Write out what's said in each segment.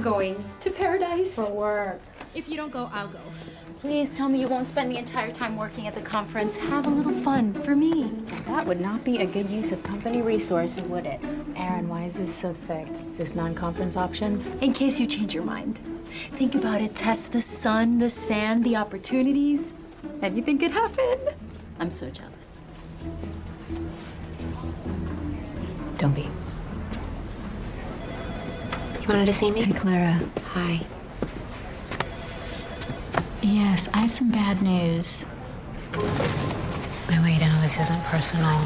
going to paradise. For work. If you don't go, I'll go. Please tell me you won't spend the entire time working at the conference. Have a little fun for me. That would not be a good use of company resources, would it? Aaron, why is this so thick? Is this non-conference options? In case you change your mind. Think about it, Tess. The sun, the sand, the opportunities. Anything could happen. I'm so jealous. Don't be. You wanted to see me? Hey, Clara. Hi. Yes, I have some bad news. Oh, wait, no, this isn't personal.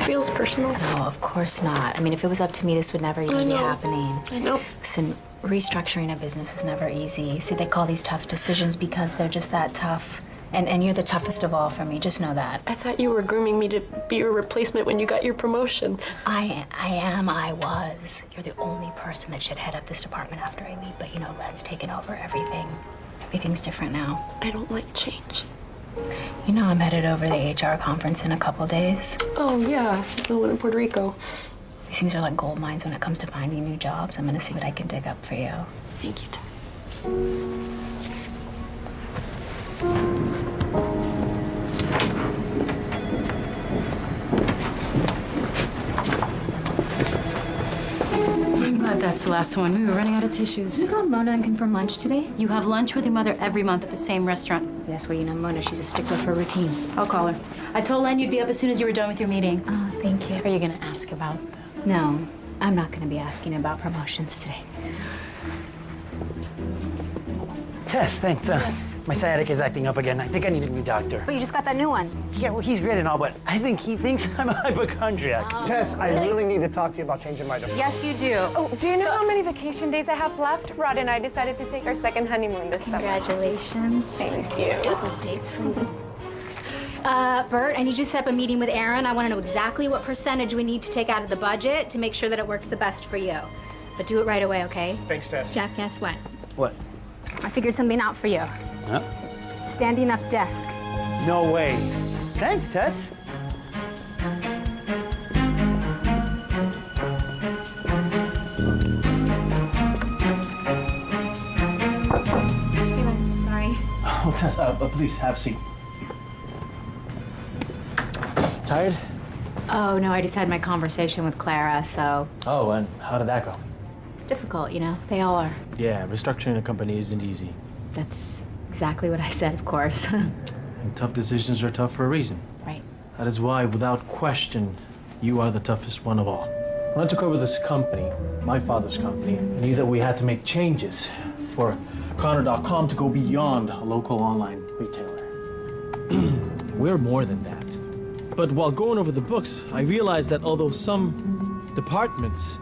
Feels personal. No, of course not. I mean, if it was up to me, this would never even be happening. I know. Listen, restructuring a business is never easy. See, they call these tough decisions because they're just that tough. And you're the toughest of all for me, just know that. I thought you were grooming me to be your replacement when you got your promotion. I was. You're the only person that should head up this department after I leave, but you know, Len's taken over everything. Everything's different now. I don't like change. You know I'm headed over to the HR conference in a couple days. Oh, yeah, the one in Puerto Rico. These things are like gold mines when it comes to finding new jobs. I'm gonna see what I can dig up for you. Thank you, Tess. I'm glad that's the last one. We were running out of tissues. Can you call Mona and confirm lunch today? You have lunch with your mother every month at the same restaurant. Yes, well, you know Mona, she's a stickler for routine. I'll call her. I told Len you'd be up as soon as you were done with your meeting. Oh, thank you. Are you gonna ask about? No, I'm not gonna be asking about promotions today. Tess, thanks. My sciatic is acting up again. I think I need a new doctor. But you just got that new one. Yeah, well, he's great and all, but I think he thinks I'm a hypochondriac. Tess, I really need to talk to you about changing my divorce. Yes, you do. Oh, do you know how many vacation days I have left? Rod and I decided to take our second honeymoon this summer. Congratulations. Thank you. Got those dates for you. Bert, I need you to set up a meeting with Aaron. I want to know exactly what percentage we need to take out of the budget to make sure that it works the best for you. But do it right away, okay? Thanks, Tess. Jeff, guess what? What? I figured something out for you. Huh? Standing up desk. No way. Thanks, Tess. Sorry. Oh, Tess, please have a seat. Tired? Oh, no, I just had my conversation with Clara, so Oh, and how did that go? it's difficult, you know? They all are. Yeah, restructuring a company isn't easy. That's exactly what I said, of course. And tough decisions are tough for a reason. Right. That is why, without question, you are the toughest one of all. When I took over this company, my father's company, I knew that we had to make changes for Connor.com to go beyond a local online retailer. We're more than that. But while going over the books, I realized that although some departments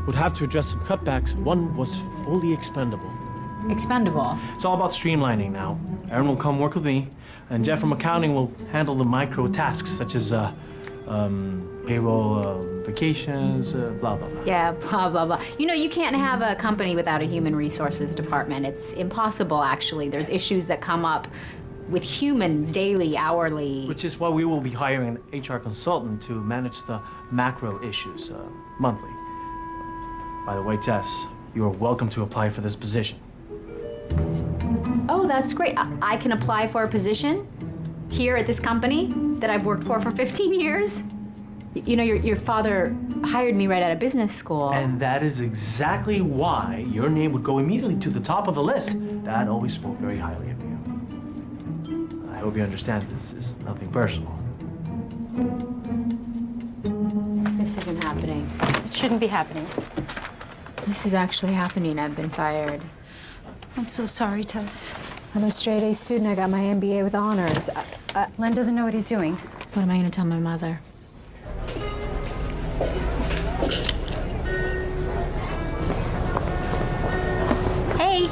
would have to address some cutbacks, one was fully expendable. Expendable. It's all about streamlining now. Aaron will come work with me, and Jeff from accounting will handle the micro tasks such as payroll, vacations, blah, blah, blah. Yeah, blah, blah, blah. You know, you can't have a company without a human resources department. It's impossible, actually. There's issues that come up with humans daily, hourly. Which is why we will be hiring an HR consultant to manage the macro issues monthly. By the way, Tess, you are welcome to apply for this position. Oh, that's great. I can apply for a position here at this company that I've worked for 15 years. You know, your father hired me right out of business school. And that is exactly why your name would go immediately to the top of the list. Dad always spoke very highly of you. I hope you understand this is nothing personal. This isn't happening. It shouldn't be happening. This is actually happening. I've been fired. I'm so sorry, Tess. I'm a straight-A student. I got my MBA with honors. Len doesn't know what he's doing. What am I going to tell my mother? Hey!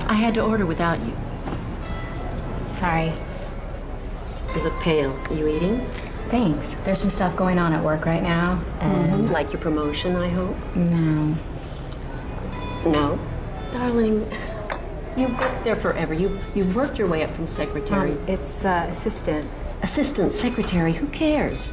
I had to order without you. Sorry. You look pale. Are you eating? Thanks. There's some stuff going on at work right now, and... Like your promotion, I hope? No. No? Darling, you worked there forever. You worked your way up from secretary. It's assistant. Assistant secretary, who cares?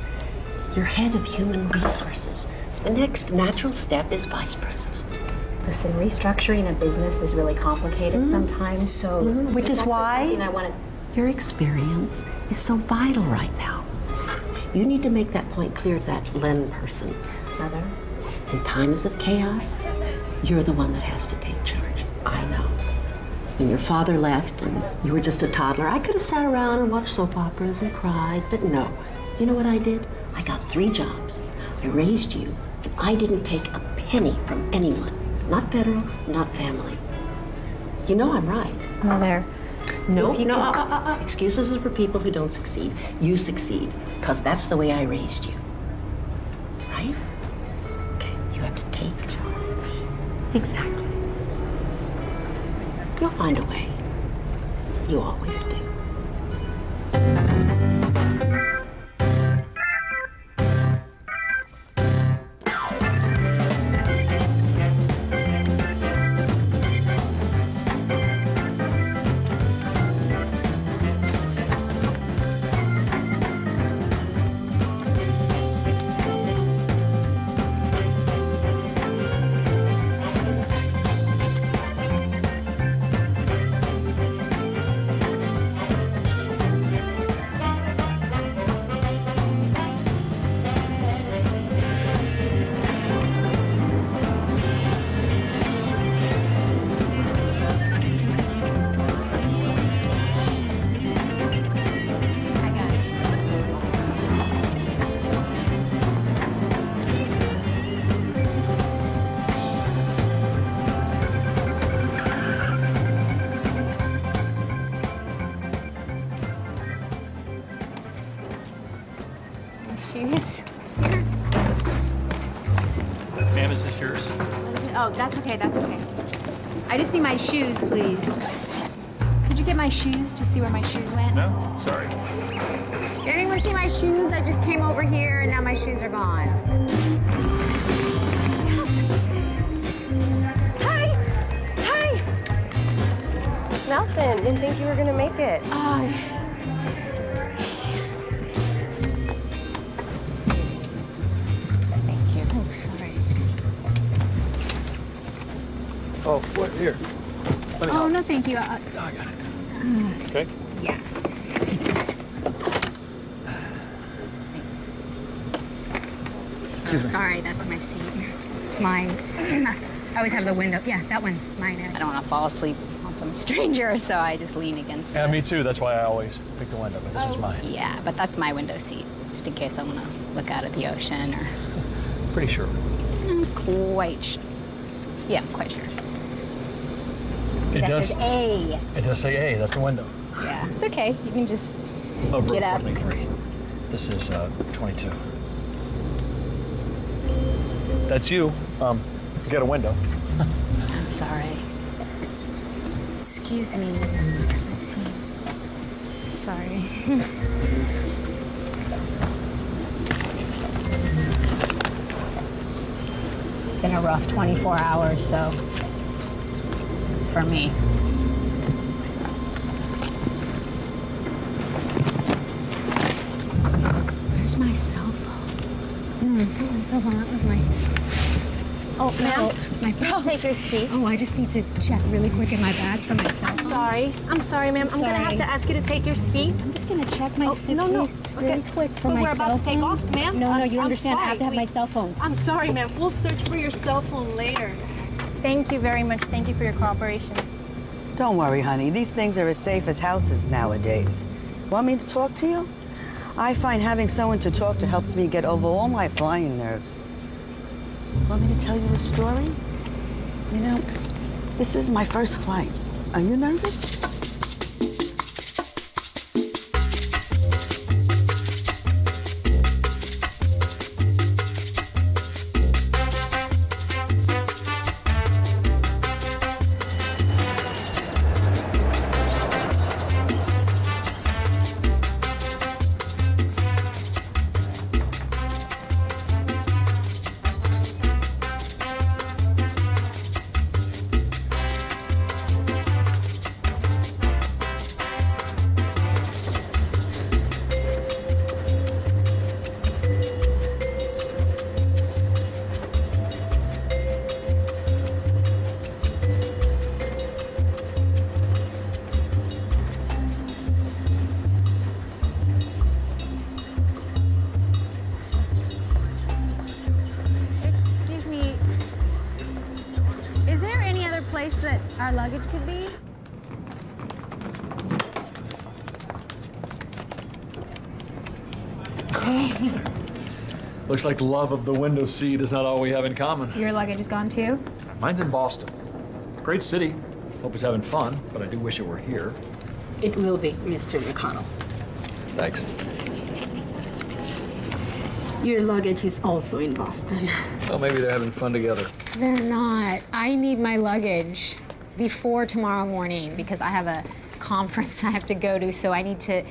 You're head of human resources. The next natural step is vice president. Listen, restructuring a business is really complicated sometimes, so... Which is why something I want to... your experience is so vital right now. You need to make that point clear to that Len person. Mother? In times of chaos, you're the one that has to take charge. I know. When your father left and you were just a toddler, I could have sat around and watched soap operas and cried, but no. You know what I did? I got 3 jobs. I raised you, and I didn't take a penny from anyone. Not federal, not family. You know I'm right. Mother. No, excuses are for people who don't succeed. You succeed, because that's the way I raised you. Right? Okay, you have to take charge. Exactly. You'll find a way. You always do. Shoes? Ma'am, is this yours? Oh, that's okay, that's okay. I just need my shoes, please. Could you get my shoes to see where my shoes went? No, sorry. Did anyone see my shoes? I just came over here and now my shoes are gone. Hi! Hi! Nelson, didn't think you were gonna make it. Thank you. Oh, sorry. Oh, what? Here. Oh, no, thank you. I got it. Okay. Yes. Thanks. Excuse me. Sorry, that's my seat. It's mine. I always have the window. Yeah, that one. It's mine. I don't want to fall asleep on some stranger, so I just lean against Yeah, it. me too. That's why I always pick the window, but this is mine. Yeah, but that's my window seat, just in case I want to look out at the ocean or... Pretty sure. Yeah, I'm quite sure. See, It that does. says A. It does say A. That's the window. Yeah, it's okay. You can just Oh, get up. 23. This is 22. That's you. You got a window. I'm sorry. Excuse me. It's just my seat. Sorry. It's been a rough 24 hours, so for me. Where's my cell phone? No, it's not my cell phone. That was my... Oh, ma'am. It's my belt. Take your seat. Oh, I just need to check really quick in my bag for my cell phone. I'm sorry, ma'am. I'm gonna have Sorry. to ask you to take your seat. I'm just gonna check my Oh, suitcase no, no. really Okay. quick for But my we're cell about to take phone. off, ma'am. No, I'm- you I'm understand. I have to have sorry. my cell phone. I'm sorry, ma'am. We'll search for your cell phone later. Thank you very much. Thank you for your cooperation. Don't worry, honey. These things are as safe as houses nowadays. Want me to talk to you? I find having someone to talk to helps me get over all my flying nerves. Want me to tell you a story? You know, this is my first flight. Are you nervous? place that our luggage could be? Looks like love of the window seat is not all we have in common. Your luggage is gone too? Mine's in Boston. Great city. Hope he's having fun, but I do wish it were here. It will be, Mr. McConnell. Thanks. Your luggage is also in Boston. Well, maybe they're having fun together. They're not. I need my luggage before tomorrow morning because I have a conference I have to go to, so I need to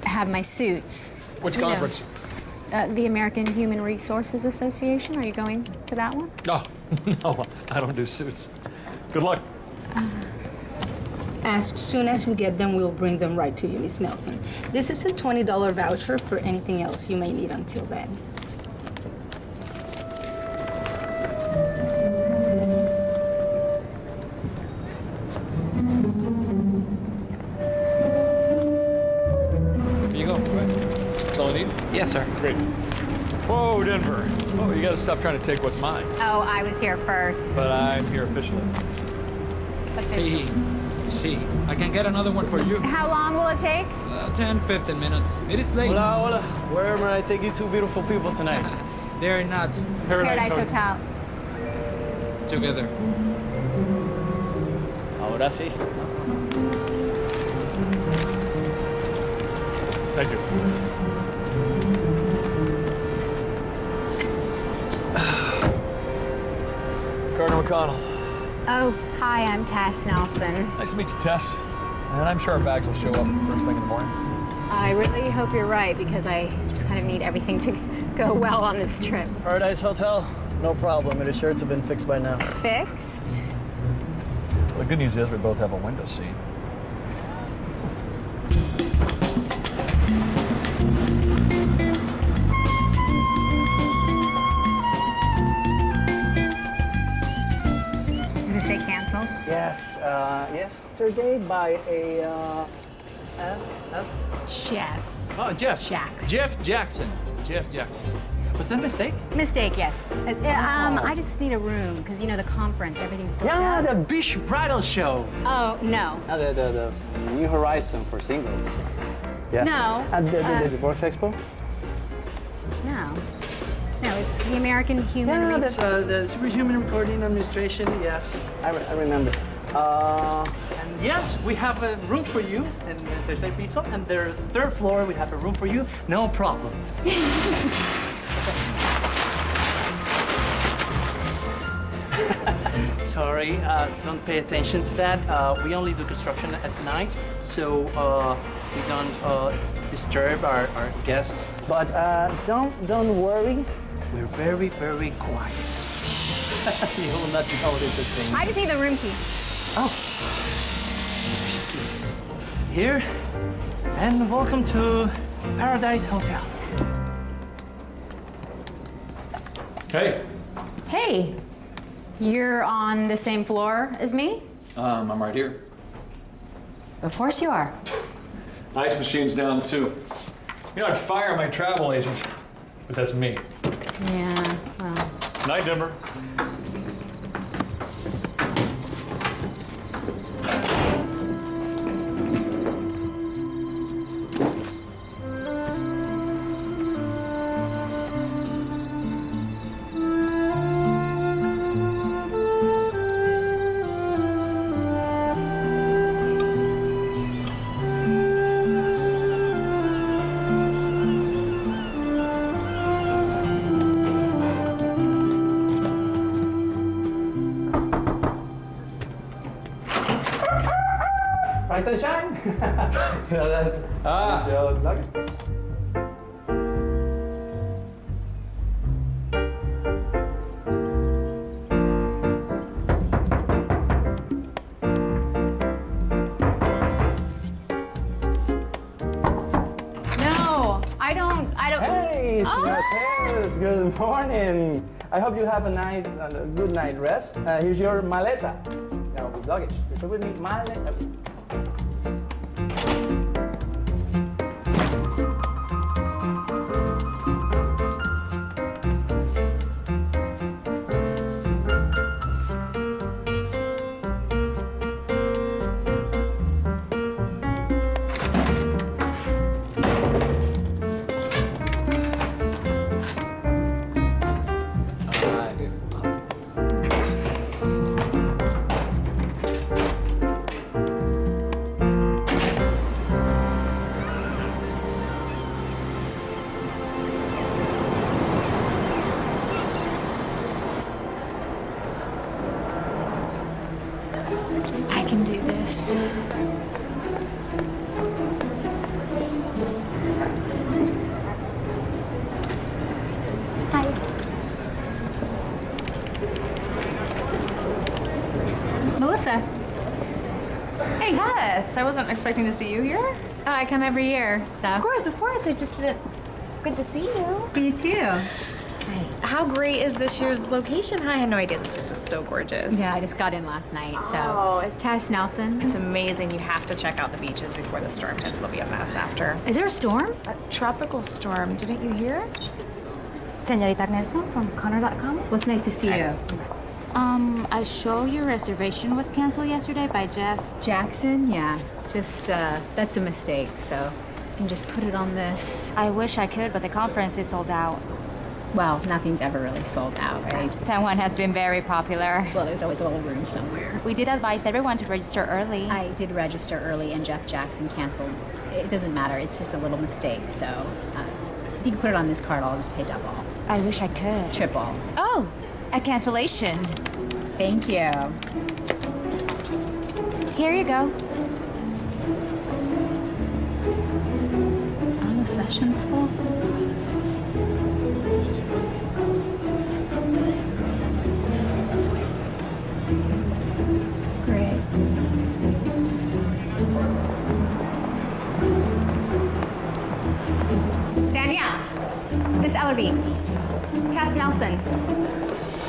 have my suits. Which conference? The American Human Resources Association. Are you going to that one? Oh, no, I don't do suits. Good luck. As soon as we get them, we'll bring them right to you, Miss Nelson. This is a $20 voucher for anything else you may need until then. Here you go. That's all I need? Yes, sir. Great. Whoa, Denver. Whoa, you gotta stop trying to take what's mine. Oh, I was here first. But I'm here officially. See, I can get another one for you. How long will it take? 10, 15 minutes. It is late. Hola, hola. Where may I take you two beautiful people tonight? They're not Paradise Hotel. together. Ahora sí. Thank you. Gardner McConnell. Oh, hi, I'm Tess Nelson. Nice to meet you, Tess. And I'm sure our bags will show up first thing in the morning. I really hope you're right because I just kind of need everything to go well on this trip. Paradise Hotel? No problem. It is sure to have been fixed by now. Fixed? Well, the good news is we both have a window seat. Does it say cancel? Yes, yesterday by a, Jeff. Oh, Jeff. Jackson. Jeff Jackson. Jeff Jackson. Was that a mistake? Mistake, yes. I just need a room because, you know, the conference, everything's booked Yeah, up. the Beach Bridal Show. Oh, no. The New Horizon for singles. Yeah. No. At the Divorce Expo? No. No, it's the American Human Yeah, Resources. that's the Superhuman Recording Administration, yes. I remember. And yes, we have a room for you in the tercer piso, and the third floor we have a room for you, no problem. Sorry, don't pay attention to that. We only do construction at night, so we don't disturb our guests. But don't worry, we're very, very quiet. You will not notice a thing. I just need the room key. Oh. Here, and welcome to Paradise Hotel. Hey. Hey, you're on the same floor as me? I'm right here. Of course you are. Ice machine's down too. You know, I'd fire my travel agent, but that's me. Yeah, well. Night, Denver. Rise and shine. You know that? Ah. Your luggage. No, I don't. Hey, Senor Tess, good morning. I hope you have a good night rest. Here's your maleta. Now, with luggage. Return with me, maleta. this. Hi. Melissa. Hey. Tess, I wasn't expecting to see you here. Oh, I come every year, so. Of course. I just didn't. Good to see you. You too. How great is this year's location? I had no idea this place was so gorgeous. Yeah, I just got in last night, so. Oh, Tess Nelson. It's amazing. You have to check out the beaches before the storm hits. There'll be a mess after. Is there a storm? A tropical storm. Didn't you hear? Señorita Nelson from Connor.com. Well, it's nice to see you. I show your reservation was canceled yesterday by Jeff Jackson? Yeah, just, that's a mistake, so you can just put it on this. I wish I could, but the conference is sold out. Well, nothing's ever really sold out, right? Taiwan has been very popular. Well, there's always a little room somewhere. We did advise everyone to register early. I did register early and Jeff Jackson canceled. It doesn't matter, it's just a little mistake, so if you can put it on this card, I'll just pay double. I wish I could. Triple. Oh, a cancellation. Thank you. Here you go. Are the sessions full? Great. Danielle, Miss Ellerby, Tess Nelson.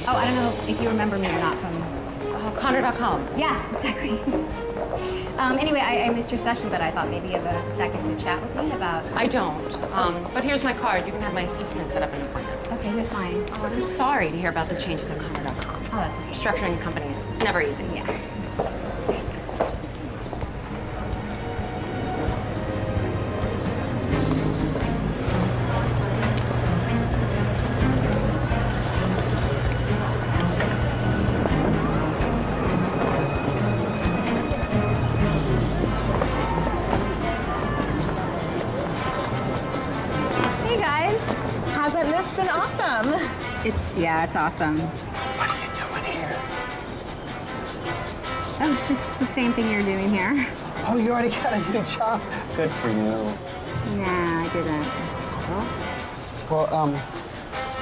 Oh, I don't know if you remember me or not from Connor.com. Yeah, exactly. Anyway, I missed your session, but I thought maybe you have a second to chat with me about... I don't. But here's my card. You can have my assistant set up an appointment. Okay, here's mine. Oh, I'm sorry to hear about the changes at Connor.com. Oh, that's okay. Structuring a company is never easy. Yeah. Hasn't this been awesome? It's awesome. What are you doing here? Oh, just the same thing you're doing here. Oh, you already got a new job? Good for you. Nah, I didn't. Well,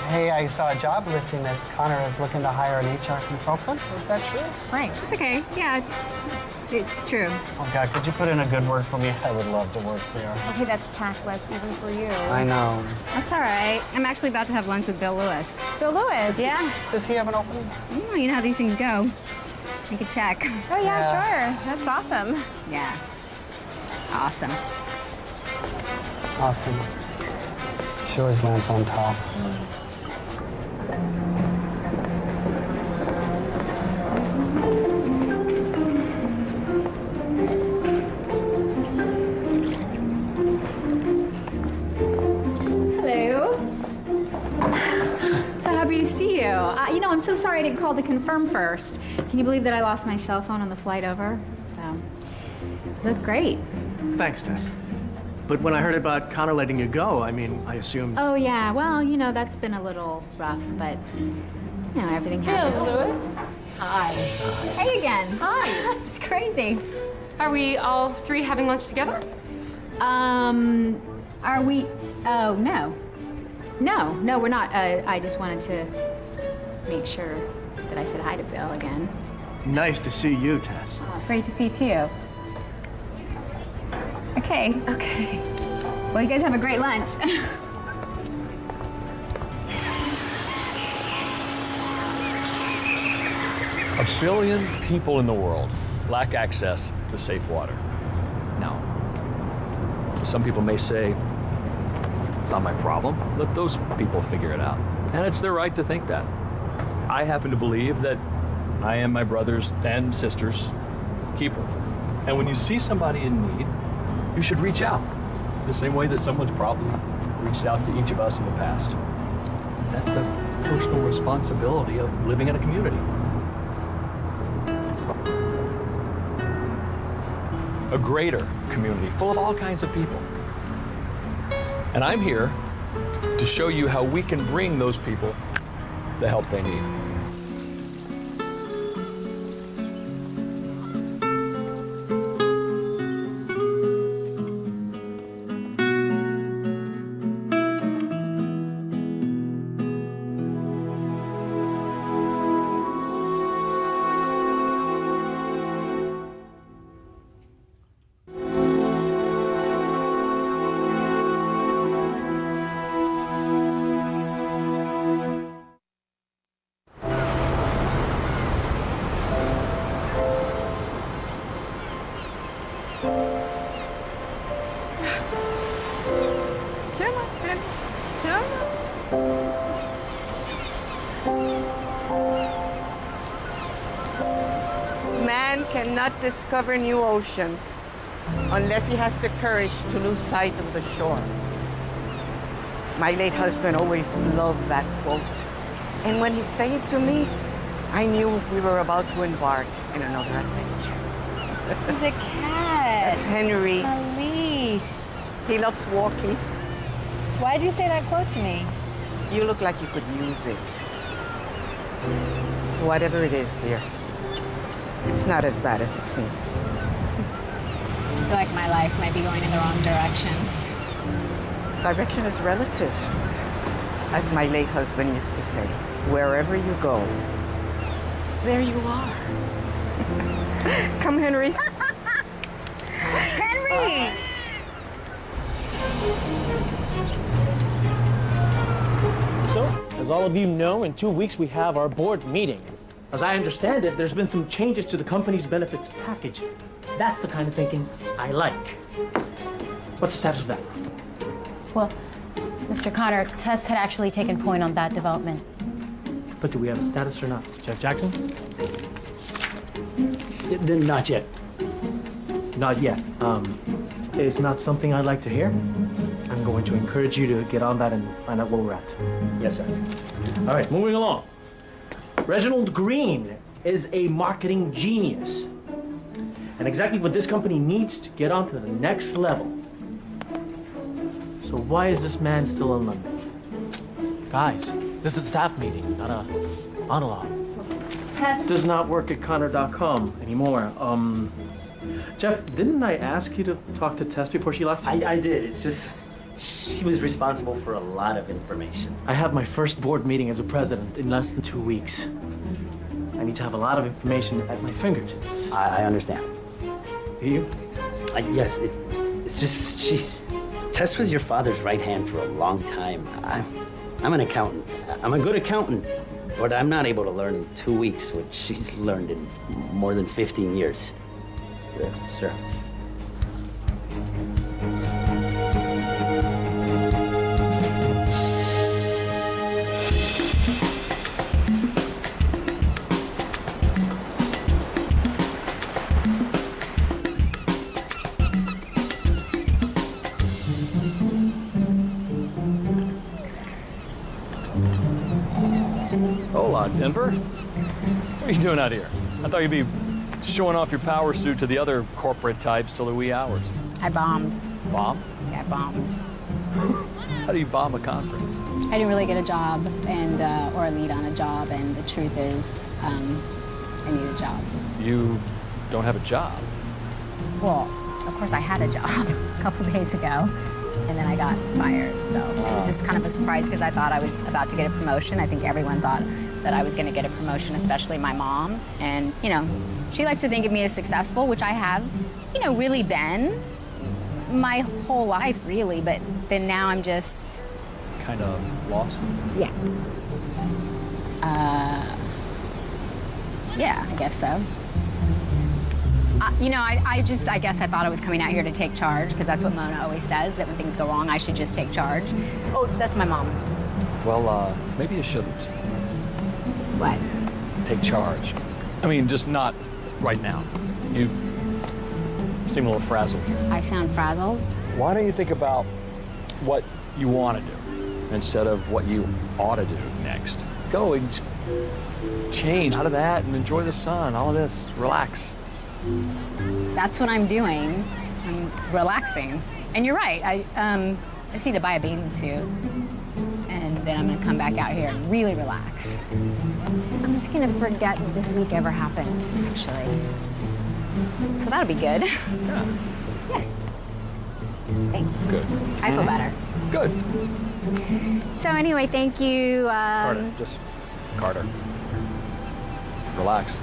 hey, I saw a job listing that Connor is looking to hire an HR consultant. Is that true? Right. It's okay. Yeah, it's true. Oh, God, could you put in a good word for me? I would love to work there. Okay, that's tactless even for you. I know. That's all right. I'm actually about to have lunch with Bill Lewis. Bill Lewis? Yeah. Does he have an opening? You know how these things go. I could check. Oh, yeah, sure. That's awesome. Yeah. Awesome. Awesome. She always lands on top. You know, I'm so sorry I didn't call to confirm first. Can you believe that I lost my cell phone on the flight over? So, looked great. Thanks, Tess. But when I heard about Connor letting you go, I mean, I assumed... Oh, yeah. Well, you know, that's been a little rough, but, you know, everything happens. Hey, Lewis. Hi. Hey again. Hi. It's crazy. Are we all three having lunch together? Are we... Oh, no. No, we're not. I just wanted to make sure that I said hi to Bill again. Nice to see you, Tess. Oh, great to see you, too. Okay. Well, you guys have a great lunch. A billion people in the world lack access to safe water. Now, some people may say, it's not my problem. Let those people figure it out. And it's their right to think that. I happen to believe that I am my brother's and sister's keeper. And when you see somebody in need, you should reach out. The same way that someone's probably reached out to each of us in the past. That's the personal responsibility of living in a community. A greater community full of all kinds of people. And I'm here to show you how we can bring those people the help they need. cannot discover new oceans unless he has the courage to lose sight of the shore. My late husband always loved that quote. And when he'd say it to me, I knew we were about to embark in another adventure. He's a cat. That's Henry. A leash. He loves walkies. Why'd you say that quote to me? You look like you could use it. Whatever it is, dear, it's not as bad as it seems. I feel like my life might be going in the wrong direction. Direction is relative. As my late husband used to say, wherever you go, there you are. Come, Henry. Henry! So, as all of you know, in 2 weeks we have our board meeting. As I understand it, there's been some changes to the company's benefits package. That's the kind of thinking I like. What's the status of that? Well, Mr. Connor, Tess had actually taken point on that development. But do we have a status or not? Jeff Jackson? Not yet. Not yet. It's not something I'd like to hear. I'm going to encourage you to get on that and find out where we're at. Yes, sir. All right, moving along. Reginald Green is a marketing genius. And exactly what this company needs to get on to the next level. So why is this man still in London? Guys, this is a staff meeting, not a monologue. Tess does not work at Connor.com anymore. Jeff, didn't I ask you to talk to Tess before she left? I did. It's just she was responsible for a lot of information. I have my first board meeting as a president in less than 2 weeks. I need to have a lot of information at my fingertips. I understand. Do you? Yes, it's just Tess was your father's right hand for a long time. I'm an accountant. I'm a good accountant, but I'm not able to learn in 2 weeks what she's learned in more than 15 years. Yes, sir. Hola, Denver. What are you doing out here? I thought you'd be showing off your power suit to the other corporate types till the wee hours. I bombed. Bomb? Yeah, I bombed. How do you bomb a conference? I didn't really get a job and or a lead on a job, and the truth is, I need a job. You don't have a job. Well, of course I had a job a couple days ago, and then I got fired. So it was just kind of a surprise because I thought I was about to get a promotion. I think everyone thought that I was going to get a promotion, especially my mom. And, you know, she likes to think of me as successful, which I have, you know, really been my whole life, really. But then now I'm just... Kind of lost? Yeah. Yeah, I guess so. You know, I guess I thought I was coming out here to take charge, because that's what Mona always says, that when things go wrong, I should just take charge. Oh, that's my mom. Well, maybe you shouldn't. What? Take charge. I mean, just not right now. You seem a little frazzled. I sound frazzled? Why don't you think about what you want to do instead of what you ought to do next? Go and change out of that and enjoy the sun, all of this. Relax. That's what I'm doing. I'm relaxing. And you're right, I just need to buy a bathing suit. And then I'm gonna come back out here and really relax. I'm just gonna forget that this week ever happened, actually. So that'll be good. Yeah. Yeah. Thanks. Good. I feel better. Good. So anyway, thank you. Carter, just Carter. Relax.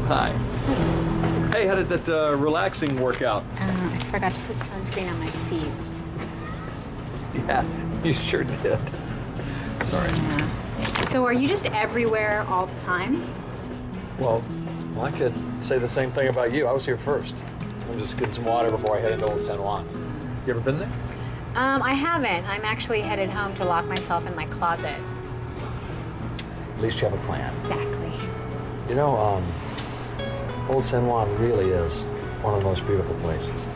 Hi. Hey, how did that relaxing work out? I forgot to put sunscreen on my feet. Yeah, you sure did. Sorry. So are you just everywhere all the time? Well, I could say the same thing about you. I was here first. I'm just getting some water before I head into Old San Juan. You ever been there? I haven't. I'm actually headed home to lock myself in my closet. At least you have a plan. Exactly. You know, Old San Juan really is one of the most beautiful places.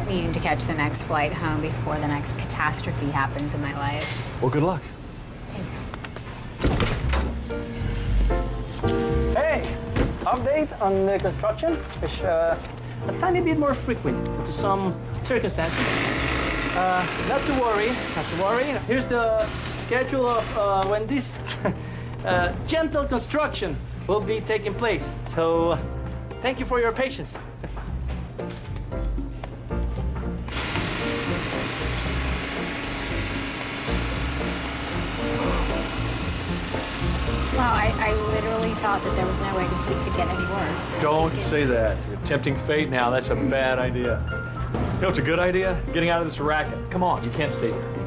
Needing to catch the next flight home before the next catastrophe happens in my life. Well, good luck. Thanks. Hey, update on the construction, which a tiny bit more frequent due to some circumstances. Not to worry, not to worry. Here's the schedule of when this gentle construction will be taking place. So, thank you for your patience. Wow, I literally thought that there was no way this week could get any worse. Don't say that. You're tempting fate now. That's a bad idea. You know what's a good idea? Getting out of this racket. Come on, you can't stay here.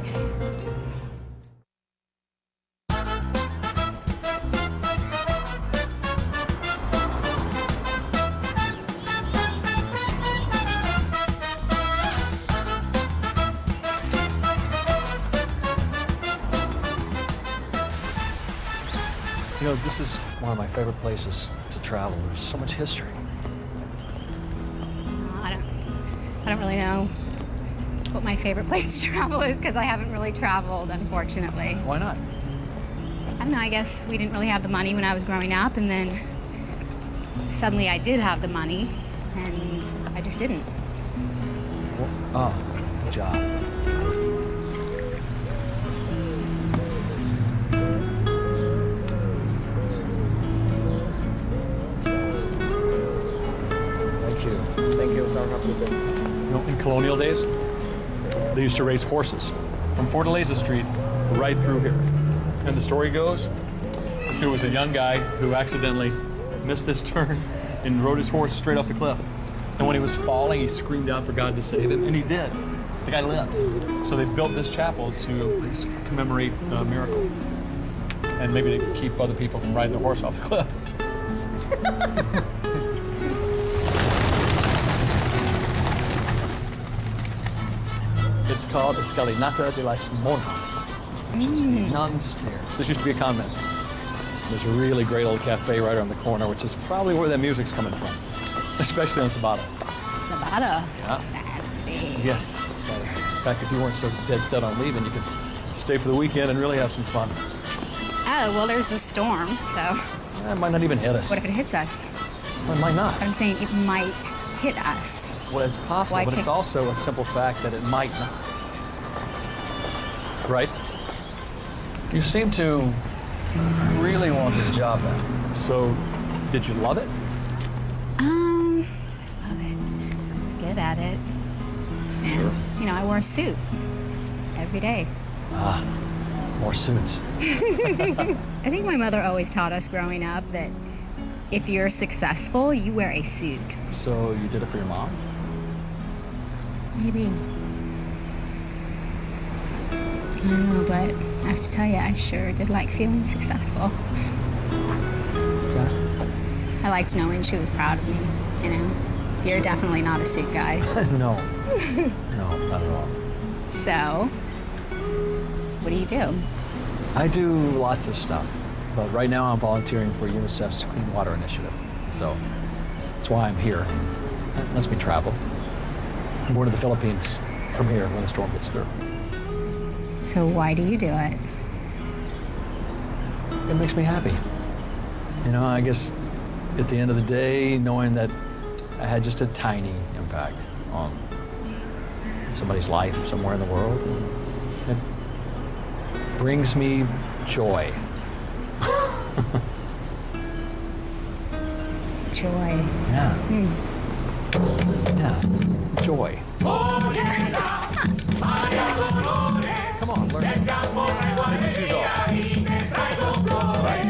You know, this is one of my favorite places to travel. There's so much history. I don't really know what my favorite place to travel is because I haven't really traveled, unfortunately. Why not? I don't know, I guess we didn't really have the money when I was growing up, and then suddenly I did have the money, and I just didn't. Oh, good job. Thank you, sir. You know, in colonial days, they used to raise horses from Fortaleza Street right through here. And the story goes, there was a young guy who accidentally missed this turn and rode his horse straight off the cliff. And when he was falling, he screamed out for God to save him, and he did. The guy lived. So they built this chapel to commemorate the miracle. And maybe to keep other people from riding their horse off the cliff. It's called Escalinata de las Monjas, which is the nun stairs. This used to be a convent. There's a really great old cafe right around the corner, which is probably where that music's coming from, especially on Sabado. Sabado? Yeah. Saturday. Yes, Saturday. In fact, if you weren't so dead set on leaving, you could stay for the weekend and really have some fun. Oh, well, there's the storm, so. It might not even hit us. What if it hits us? Well, it might not. I'm saying it might hit us. Well, it's possible, but it's also a simple fact that it might not. Right? You seem to really want this job now. So, did you love it? I love it. I was good at it. And, Sure. you know, I wore a suit every day. Ah, more suits. I think my mother always taught us growing up that if you're successful, you wear a suit. So you did it for your mom? Maybe. I don't know, but I have to tell you, I sure did like feeling successful. Yeah. I liked knowing she was proud of me, you know? You're definitely not a suit guy. No. No, not at all. So, what do you do? I do lots of stuff, but right now I'm volunteering for UNICEF's Clean Water Initiative. So that's why I'm here. That lets me travel. I'm going to the Philippines from here when the storm gets through. So why do you do it? It makes me happy. You know, I guess at the end of the day, knowing that I had just a tiny impact on somebody's life somewhere in the world, it brings me joy. Joy. Yeah. Yeah. Joy. Come on, learn. Take your shoes off. Right.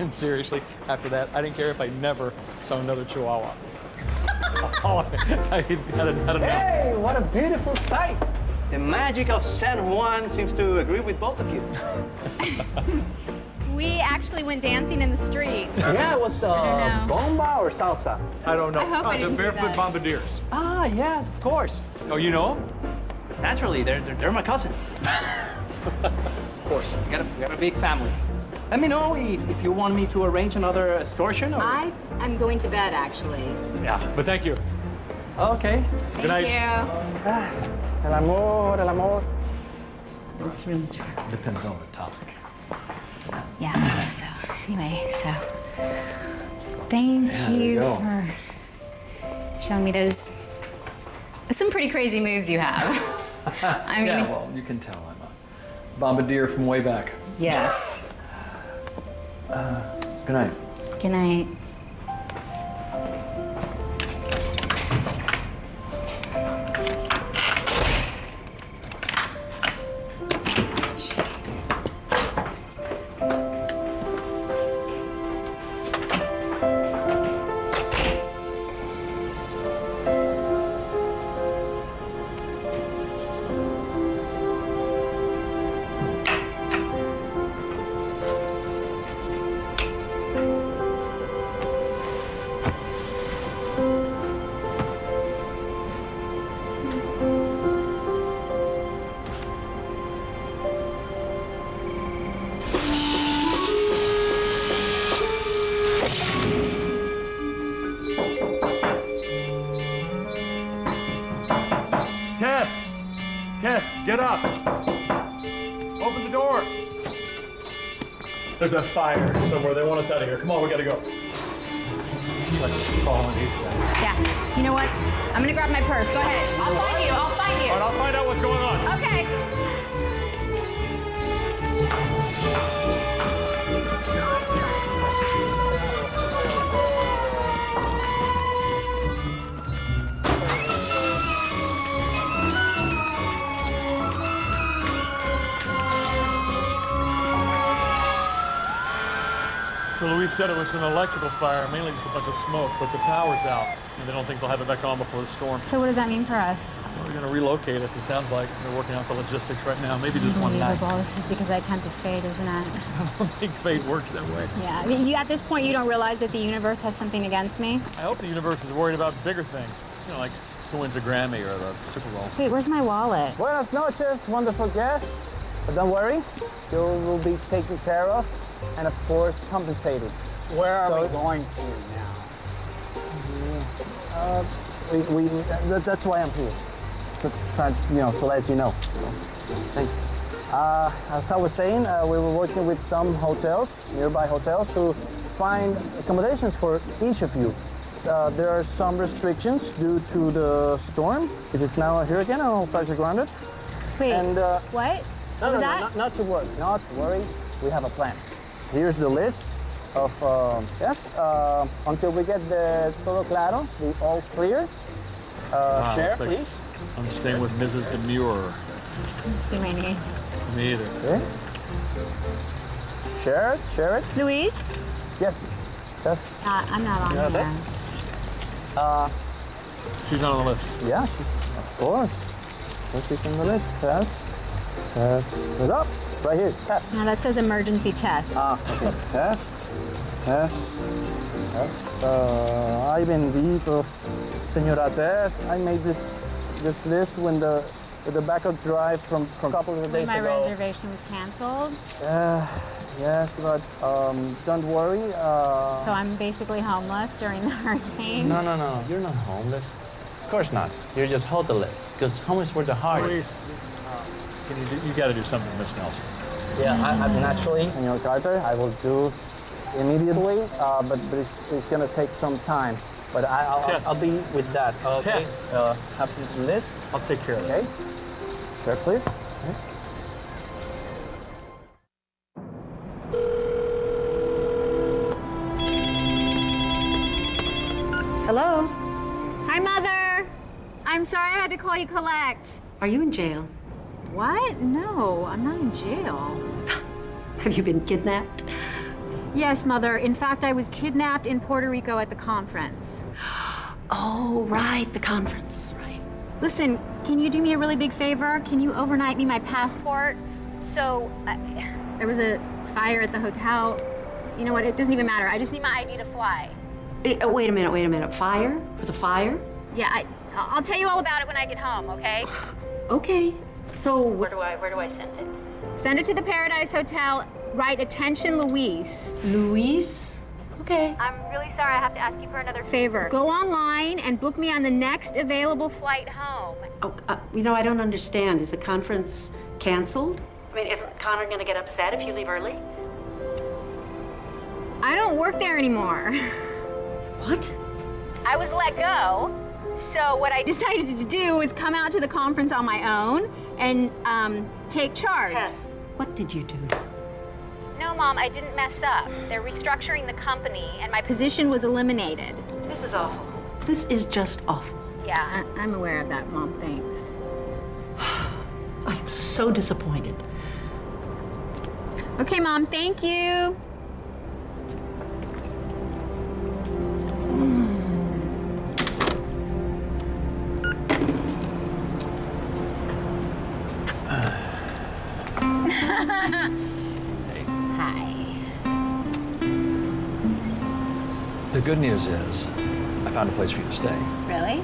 And seriously, after that, I didn't care if I never saw another Chihuahua. I had enough. Hey, what a beautiful sight. The magic of San Juan seems to agree with both of you. We actually went dancing in the streets. Yeah, it was bomba or salsa? I don't know. I hope I The didn't do Barefoot that. Bombardiers. Ah, yes, of course. Oh, you know them? Naturally, they're my cousins. Of course. We got a big family. Let me know if you want me to arrange another excursion. Or... I'm going to bed, actually. Yeah, but thank you. Okay. Thank Good night. you. El amor, el amor. It's really true. Depends on the topic. Yeah, I guess so. Anyway, so thank there you you go. for showing me those some pretty crazy moves you have. I mean, Yeah, well, you can tell I'm a bombardier from way back. yes. Good night. Good night. Keth, get up. Open the door. There's a fire somewhere. They want us out of here. Come on, we gotta go. Following these guys. Yeah. You know what? I'm gonna grab my purse. Go ahead. I'll find you. I'll find you. All right, I'll find out what's going on. Okay. So Luis said it was an electrical fire, mainly just a bunch of smoke, but the power's out, and they don't think they'll have it back on before the storm. So what does that mean for us? Well, they're gonna relocate us, it sounds like. They're working out the logistics right now, maybe just one night. Unbelievable. This is because I tempted fate, isn't it? I don't think fate works that way. Yeah. You, at this point, you don't realize that the universe has something against me? I hope the universe is worried about bigger things, you know, like who wins a Grammy or the Super Bowl. Wait, where's my wallet? Buenas noches, wonderful guests. But don't worry, you will be taken care of and, of course, compensated. Where are we So- going to now? That's why I'm here, to try, to let you know. Thank you. As I was saying, we were working with some hotels, nearby hotels, to find accommodations for each of you. There are some restrictions due to the storm, which is now a hurricane, and all flights are grounded. Wait, and, what? No, was that? not to worry, not to worry. We have a plan. So here's the list of until we get the todo claro, the all clear. Wow, Share, looks like please. I'm staying with Mrs. Demure. See my name. Me either. Okay. Share it. Louise? Yes. I'm not on You're not here. She's not on the list. Yeah, of course. She's on the list. Test it up. Right here, test. No, that says emergency test. Okay. Test. Ay, bendito. Señora Test. I made this list with the backup drive from a couple of days My ago. reservation was canceled. Yes, but don't worry. So I'm basically homeless during the hurricane. No. You're not homeless. Of course not. You're just hoteless, because homeless were the hardest. You got to do something, Miss Nelson. Yeah, I'm naturally, Senor Carter, I will do immediately, but it's going to take some time. But I'll be with that. Okay? Tess. Have the list. I'll take care of Okay. this. Sure, please. Okay. Hello? Hi, Mother. I'm sorry I had to call you collect. Are you in jail? What? No, I'm not in jail. Have you been kidnapped? Yes, Mother. In fact, I was kidnapped in Puerto Rico at the conference. Oh, right, the conference, right. Listen, can you do me a really big favor? Can you overnight me my passport? So, there was a fire at the hotel. You know what, it doesn't even matter. I just need my ID to fly. Wait a minute. Fire? There's a fire? Yeah, I'll tell you all about it when I get home, okay? Okay. So Where do I send it? Send it to the Paradise Hotel. Write attention, Luis. Luis? Okay. I'm really sorry I have to ask you for another favor. Go online and book me on the next available flight home. Oh, I don't understand. Is the conference canceled? I mean, isn't Connor gonna get upset if you leave early? I don't work there anymore. What? I was let go. So what I decided to do was come out to the conference on my own and take charge. Tess, what did you do? No, Mom, I didn't mess up. They're restructuring the company, and my position was eliminated. This is awful. This is just awful. Yeah, I'm aware of that, Mom. Thanks. I'm so disappointed. Okay, Mom, thank you. Hi. The good news is, I found a place for you to stay. Really?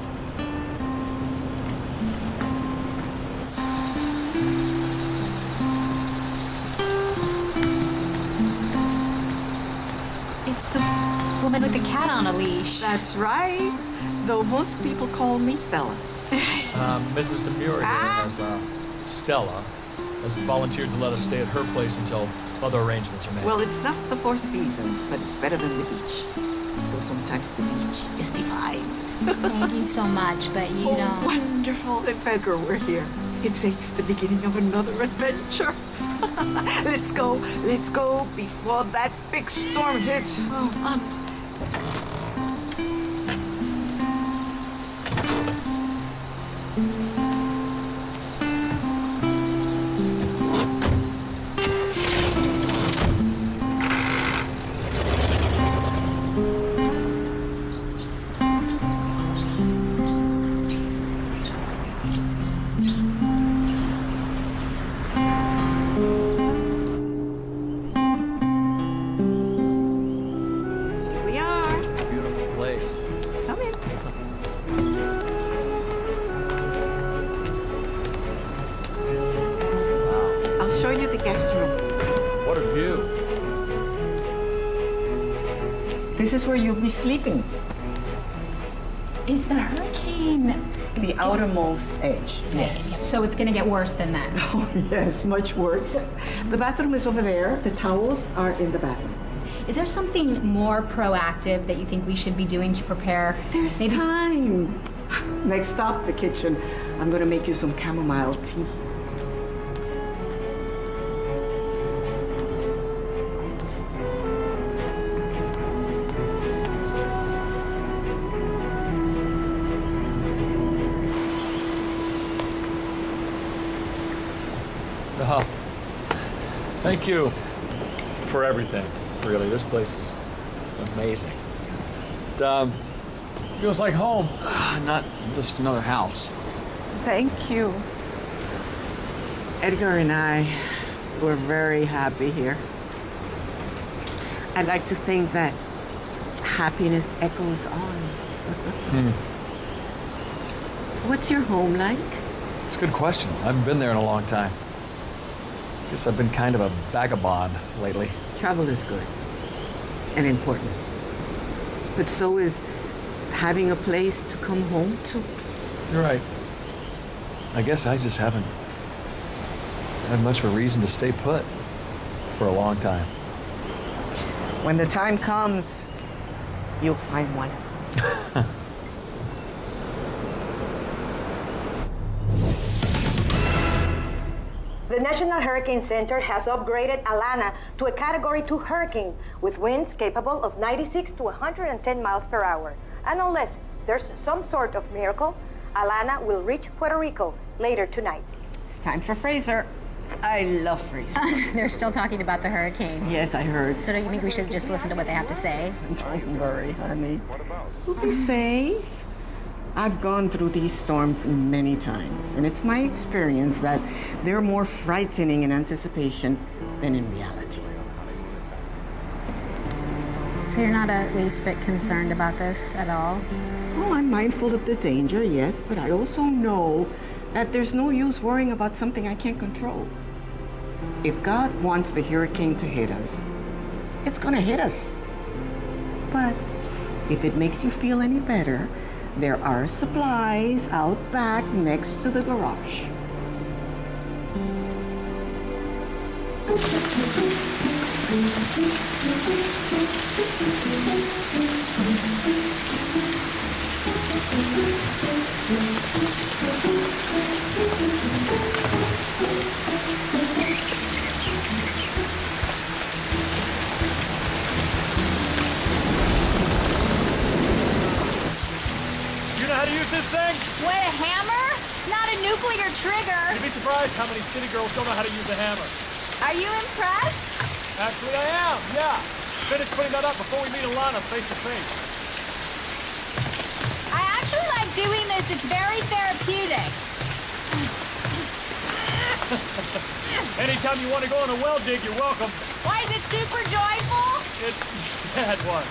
It's the woman with the cat on a leash. That's right. Though most people call me Stella. Mrs. Demure here, as Stella, has volunteered to let us stay at her place until other arrangements are made. Well, it's not the Four Seasons, but it's better than the beach. Though sometimes the beach is divine. Thank you so much, but you don't. Wonderful. The Fegger, we're here. It's the beginning of another adventure. Let's go before that big storm hits. Oh, this is where you'll be sleeping. Is the hurricane the outermost edge? Yes. So it's gonna get worse than that. Oh, yes, much worse. The bathroom is over there. The towels are in the bathroom. Is there something more proactive that you think we should be doing to prepare? There's time. Next stop, the kitchen. I'm gonna make you some chamomile tea. Thank you for everything, really. This place is amazing. It feels like home, not just another house. Thank you. Edgar and I were very happy here. I'd like to think that happiness echoes on. What's your home like? It's a good question. I haven't been there in a long time. Guess I've been kind of a vagabond lately. Travel is good and important. But so is having a place to come home to. You're right. I guess I just haven't had much of a reason to stay put for a long time. When the time comes, you'll find one. The National Hurricane Center has upgraded Alana to a Category 2 hurricane with winds capable of 96 to 110 miles per hour. And unless there's some sort of miracle, Alana will reach Puerto Rico later tonight. It's time for Fraser. I love freezing. They're still talking about the hurricane. Yes, I heard. So don't you think we should just listen to what they have to say? Don't worry, honey. We'll be safe. I've gone through these storms many times, and it's my experience that they're more frightening in anticipation than in reality. So you're not at least bit concerned about this at all? Oh, I'm mindful of the danger, yes, but I also know that there's no use worrying about something I can't control. If God wants the hurricane to hit us, it's gonna hit us. But if it makes you feel any better, there are supplies out back next to the garage. You know how to use this thing? What, a hammer? It's not a nuclear trigger. You'd be surprised how many city girls don't know how to use a hammer. Are you impressed? Actually, I am, yeah. Finish putting that up before we meet Alana face to face. I actually like doing this. It's very therapeutic. Anytime you want to go on a well dig, you're welcome. Why, is it super joyful? It's bad one.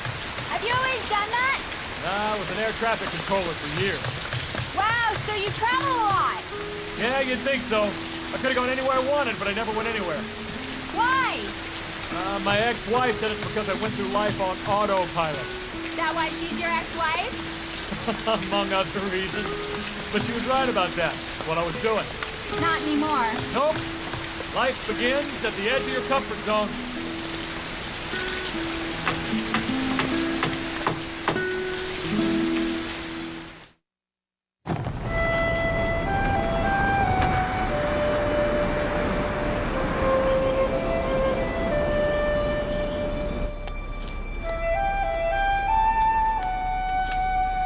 Have you always done that? Nah, I was an air traffic controller for years. Wow, so you travel a lot. Yeah, you'd think so. I could have gone anywhere I wanted, but I never went anywhere. Why? My ex-wife said it's because I went through life on autopilot. Is that why she's your ex-wife? Among other reasons. But she was right about that. What I was doing. Not anymore. Nope. Life begins at the edge of your comfort zone.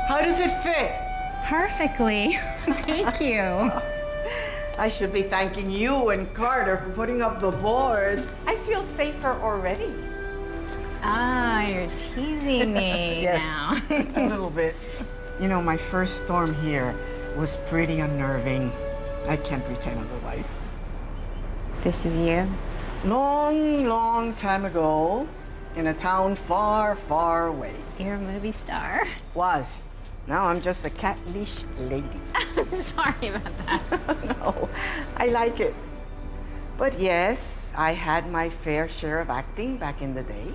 How does it fit? Perfectly. Thank you. I should be thanking you and Carter for putting up the boards. I feel safer already. Ah, you're teasing me Yes, now. a little bit. You know, my first storm here was pretty unnerving. I can't pretend otherwise. This is you? Long, long time ago, in a town far, far away. You're a movie star. Was. Now I'm just a cat leash lady. Sorry about that. No, I like it. But yes, I had my fair share of acting back in the day.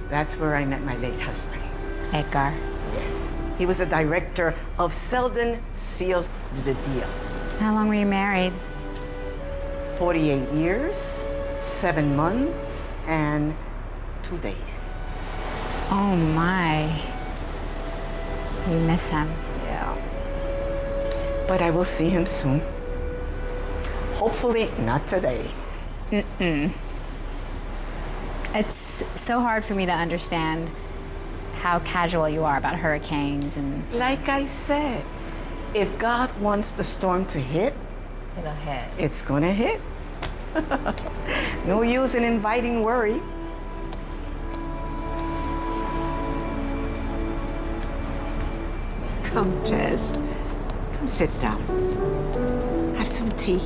That's where I met my late husband. Edgar. Yes. He was a director of Selden Seals the Deal. How long were you married? 48 years, 7 months, and 2 days. Oh my. You miss him. Yeah. But I will see him soon. Hopefully not today. It's so hard for me to understand how casual you are about hurricanes and... Like I said, if God wants the storm to hit, it'll hit. It's gonna hit. No use in inviting worry. Come, Jess. Come sit down. Have some tea.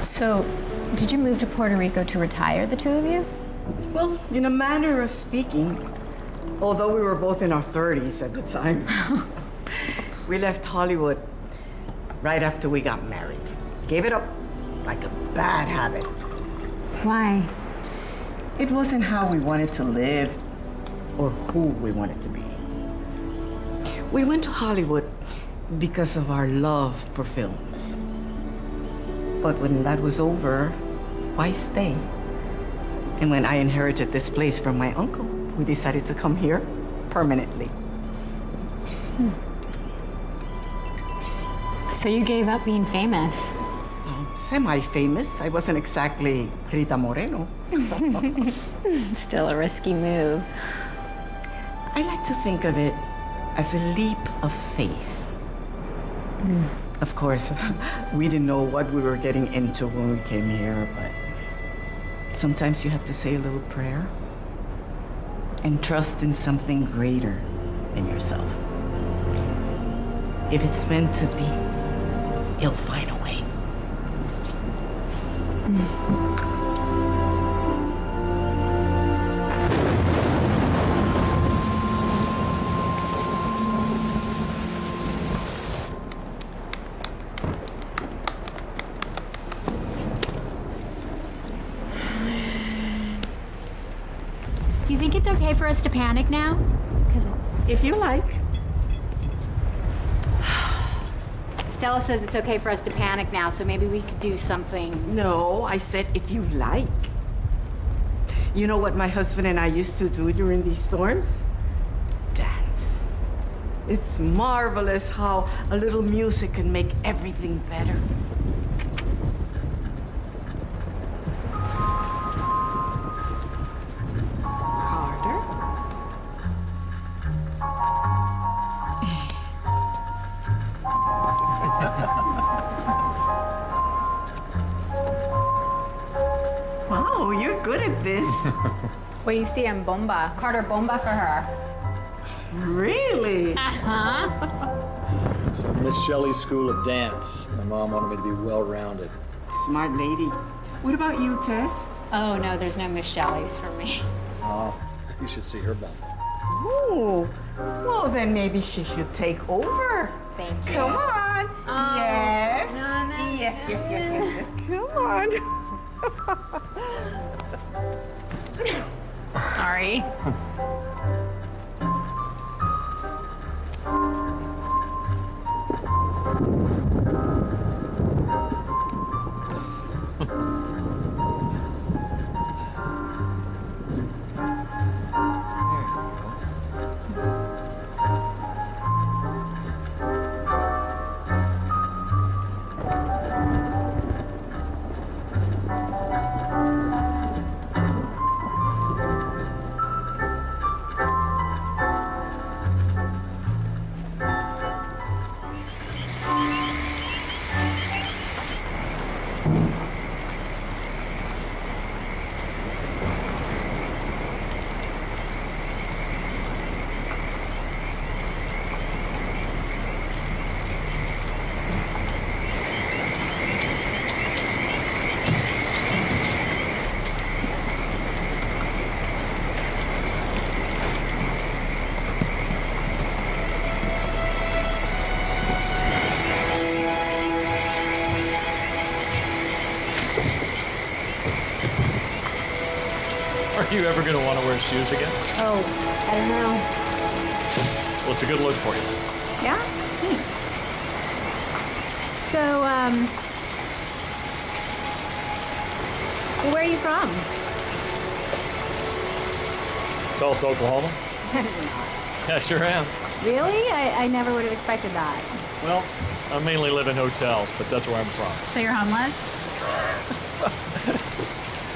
So, did you move to Puerto Rico to retire, the two of you? Well, in a manner of speaking, although we were both in our 30s at the time. We left Hollywood right after we got married. Gave it up like a bad habit. Why? It wasn't how we wanted to live or who we wanted to be. We went to Hollywood because of our love for films. But when that was over, why stay? And when I inherited this place from my uncle, we decided to come here permanently. So you gave up being famous? Semi-famous. I wasn't exactly Rita Moreno. Still a risky move. I like to think of it as a leap of faith. Of course, we didn't know what we were getting into when we came here, but sometimes you have to say a little prayer and trust in something greater than yourself. If it's meant to be, he'll find a way. Do you think it's okay for us to panic now? Because it's... If you like. Stella says it's okay for us to panic now, so maybe we could do something. No, I said if you like. You know what my husband and I used to do during these storms? Dance. It's marvelous how a little music can make everything better. Wow, you're good at this. What do you see in Bomba? Carter, Bomba for her. Really? Uh-huh. So Miss Shelley's School of Dance. My mom wanted me to be well-rounded. Smart lady. What about you, Tess? Oh, no, there's no Miss Shelley's for me. Oh, you should see her bump. Oh, well, then maybe she should take over. Thank you. Come on. Oh, Yes. no. Yes. Come on. Sorry. Are you ever going to want to wear shoes again? Oh, I don't know. Well, it's a good look for you. Yeah? Thanks. So, where are you from? Tulsa, Oklahoma? Yeah, I sure am. Really? I never would have expected that. Well, I mainly live in hotels, but that's where I'm from. So you're homeless?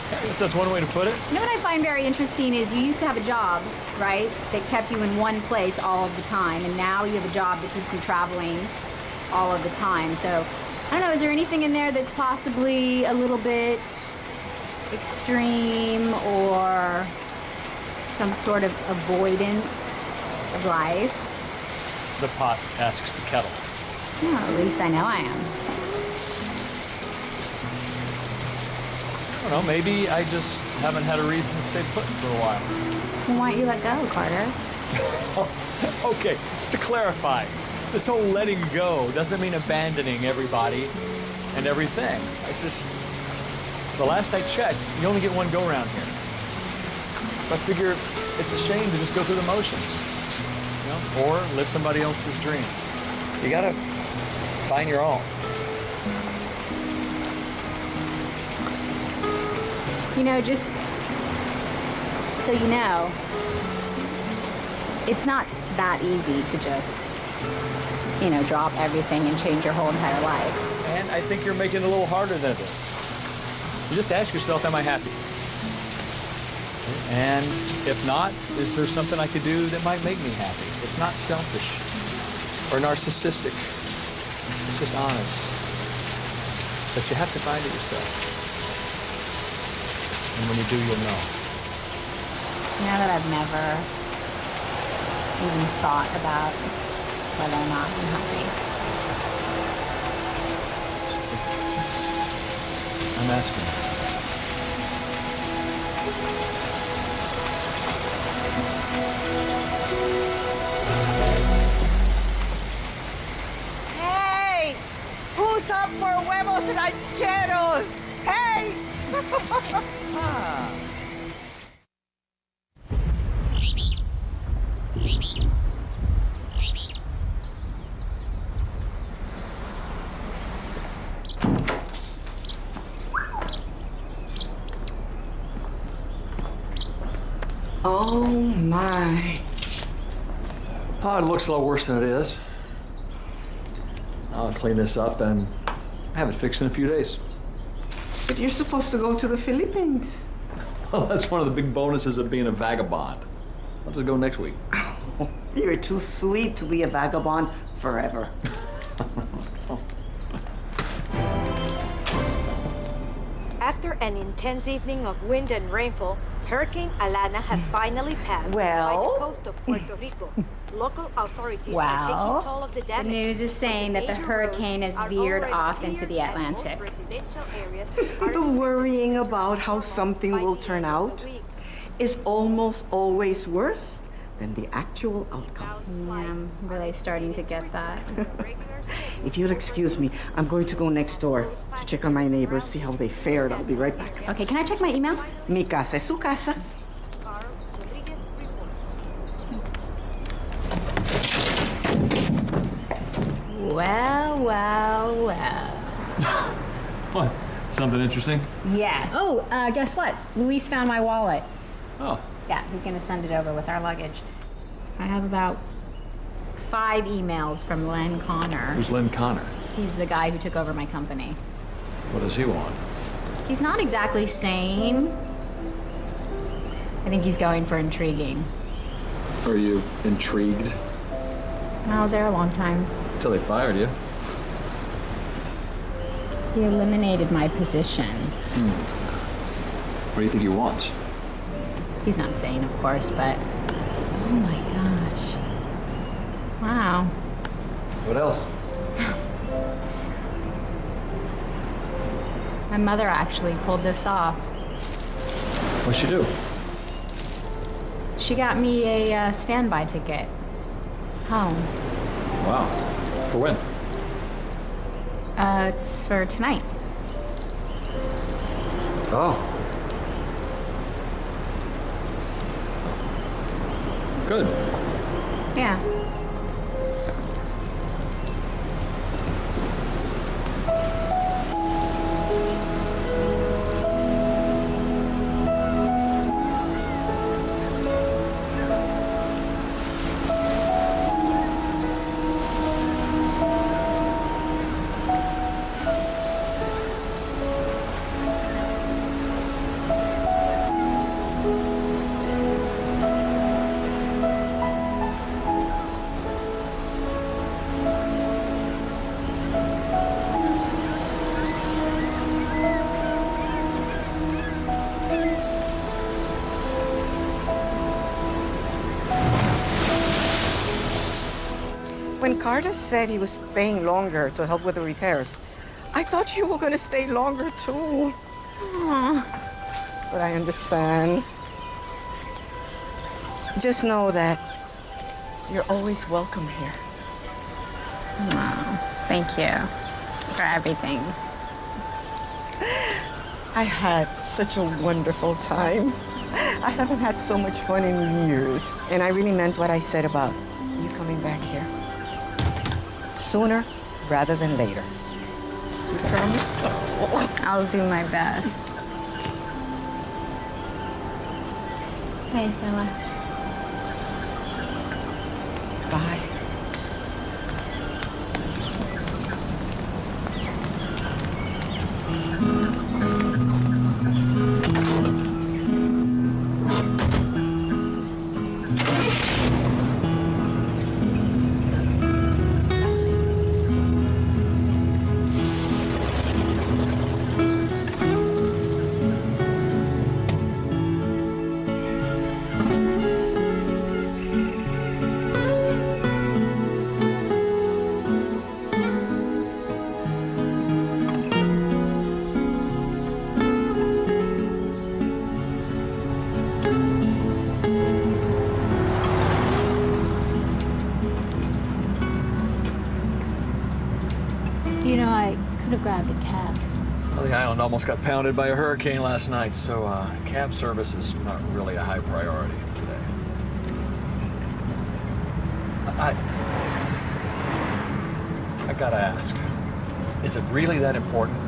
I guess that's one way to put it. You know what I find very interesting is you used to have a job, right, that kept you in one place all of the time, and now you have a job that keeps you traveling all of the time. So, I don't know, is there anything in there that's possibly a little bit extreme or some sort of avoidance of life? The pot asks the kettle. Well, at least I know I am. I don't know, maybe I just haven't had a reason to stay put for a while. Well, why don't you let go, Carter? Okay, just to clarify, this whole letting go doesn't mean abandoning everybody and everything. It's just, the last I checked, you only get one go-round here. I figure it's a shame to just go through the motions, you know, or live somebody else's dream. You gotta find your own. You know, just so you know, it's not that easy to just, you know, drop everything and change your whole entire life. And I think you're making it a little harder than it is. You just ask yourself, am I happy? And if not, is there something I could do that might make me happy? It's not selfish or narcissistic. It's just honest. But you have to find it yourself. And when you do, you'll know. You know that I've never even thought about whether or not I'm happy. I'm asking. Hey! Who's up for huevos rancheros? Hey! Oh, my. Oh, it looks a lot worse than it is. I'll clean this up and have it fixed in a few days. But you're supposed to go to the Philippines. Well, that's one of the big bonuses of being a vagabond. I'll just go next week. You're too sweet to be a vagabond forever. After an intense evening of wind and rainfall, Hurricane Alana has finally passed by Well? the coast of Puerto Rico. Local authorities are Well, taking toll of the the damage. news is saying that the hurricane has veered off into the Atlantic. The worrying about how something will turn out is almost always worse than the actual outcome. Yeah, I'm really starting to get that. If you'll excuse me, I'm going to go next door to check on my neighbors, see how they fared. I'll be right back. Okay, can I check my email? Mi casa es su casa. Well, well, well. What? Something interesting? Yes. Oh, guess what? Luis found my wallet. Oh. Yeah, he's gonna send it over with our luggage. I have about 5 emails from Len Connor. Who's Len Connor? He's the guy who took over my company. What does he want? He's not exactly sane. I think he's going for intriguing. Are you intrigued? I was there a long time. Until they fired you. He eliminated my position. What do you think he wants? He's not sane, of course, but oh my gosh. Wow. What else? My mother actually pulled this off. What'd she do? She got me a standby ticket home. Wow. For when? It's for tonight. Oh. Good. Yeah. When Carter said he was staying longer to help with the repairs, I thought you were going to stay longer too. But I understand. Just know that you're always welcome here. Wow. Thank you for everything. I had such a wonderful time. I haven't had so much fun in years. And I really meant what I said about you coming back here. Sooner rather than later. You promise? I'll do my best. Hey, Stella. Bye. You know, I could have grabbed a cab. Well, the island almost got pounded by a hurricane last night, so cab service is not really a high priority today. I gotta ask, is it really that important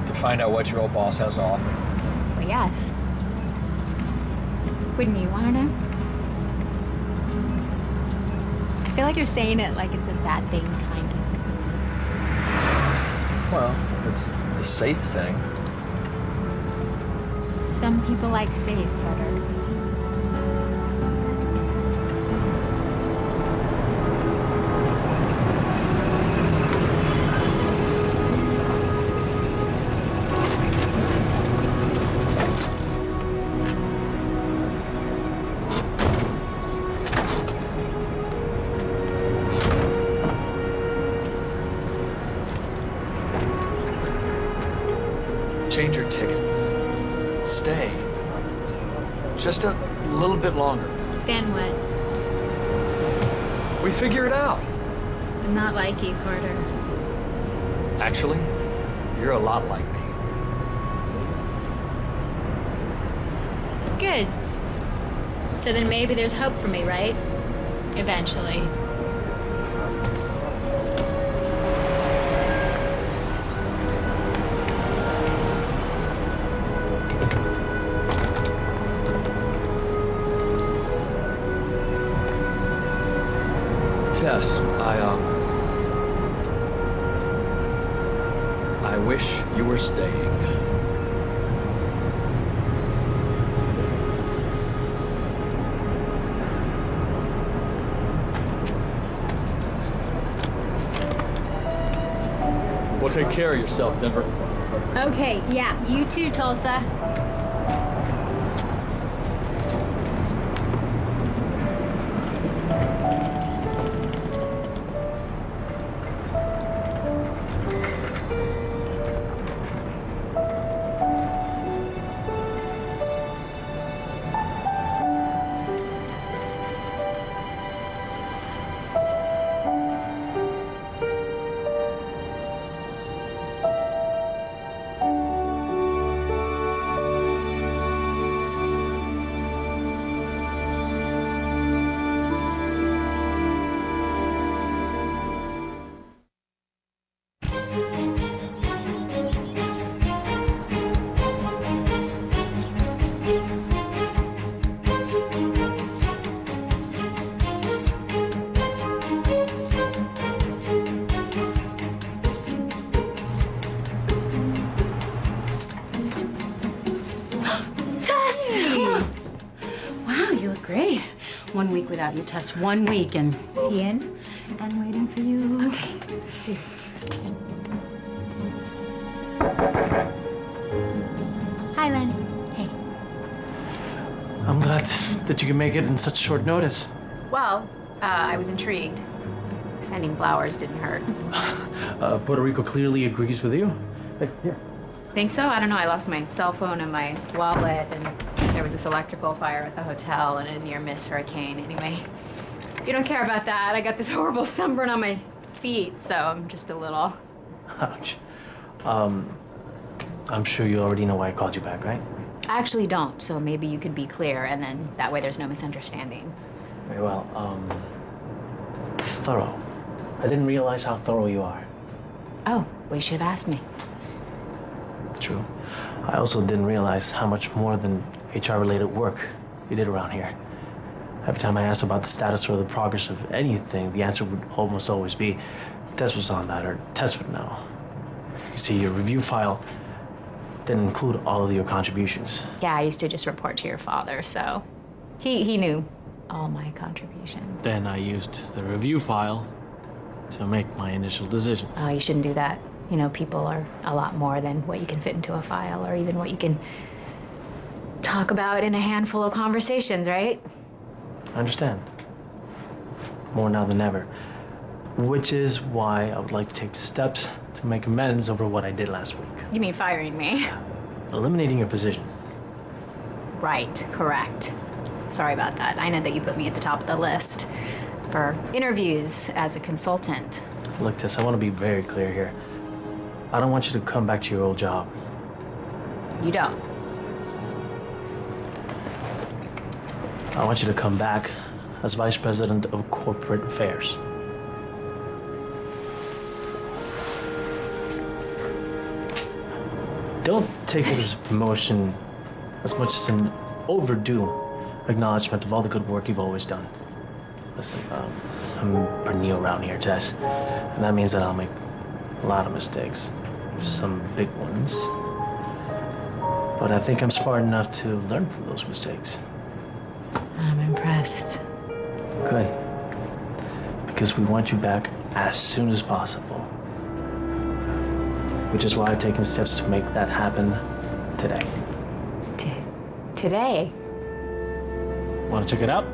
to find out what your old boss has to offer? Well, yes. Wouldn't you want to know? I feel like you're saying it like it's a bad thing, kind of. Well, it's the safe thing. Some people like safe, Carter. Change your ticket. Stay. Just a little bit longer. Then what? We figure it out. I'm not like you, Carter. Actually, you're a lot like me. Good. So then maybe there's hope for me, right? Eventually. Tess, I wish you were staying. Well, take care of yourself, Denver. Okay, yeah, you too, Tulsa. Great. 1 week without you, Tess. 1 week, and is he in? I'm waiting for you. Okay. Let's see. Hi, Len. Hey. I'm glad that you can make it in such short notice. Well, I was intrigued. Sending flowers didn't hurt. Puerto Rico clearly agrees with you. Hey, here. Think so? I don't know. I lost my cell phone and my wallet, and there was this electrical fire at the hotel and a near-miss hurricane. Anyway, you don't care about that. I got this horrible sunburn on my feet, so I'm just a little... Ouch. I'm sure you already know why I called you back, right? I actually don't, so maybe you could be clear, and then that way there's no misunderstanding. Very well. Thorough. I didn't realize how thorough you are. Oh, well, you should have asked me. True. I also didn't realize how much more than HR-related work you did around here. Every time I asked about the status or the progress of anything, the answer would almost always be, Tess was on that, or Tess would know. You see, your review file didn't include all of your contributions. Yeah, I used to just report to your father, so he knew all my contributions. Then I used the review file to make my initial decisions. Oh, you shouldn't do that. You know, people are a lot more than what you can fit into a file or even what you can talk about in a handful of conversations, right? I understand. More now than ever. Which is why I would like to take steps to make amends over what I did last week. You mean firing me? Eliminating your position. Right, correct. Sorry about that. I know that you put me at the top of the list for interviews as a consultant. Look, Tess, I want to be very clear here. I don't want you to come back to your old job. You don't. I want you to come back as Vice President of Corporate Affairs. Don't take this promotion as much as an overdue acknowledgement of all the good work you've always done. Listen, I'm pretty new around here, Tess, and that means that I'll make a lot of mistakes, some big ones. But I think I'm smart enough to learn from those mistakes. I'm impressed. Good. Because we want you back as soon as possible. Which is why I've taken steps to make that happen today. Today? Want to check it out?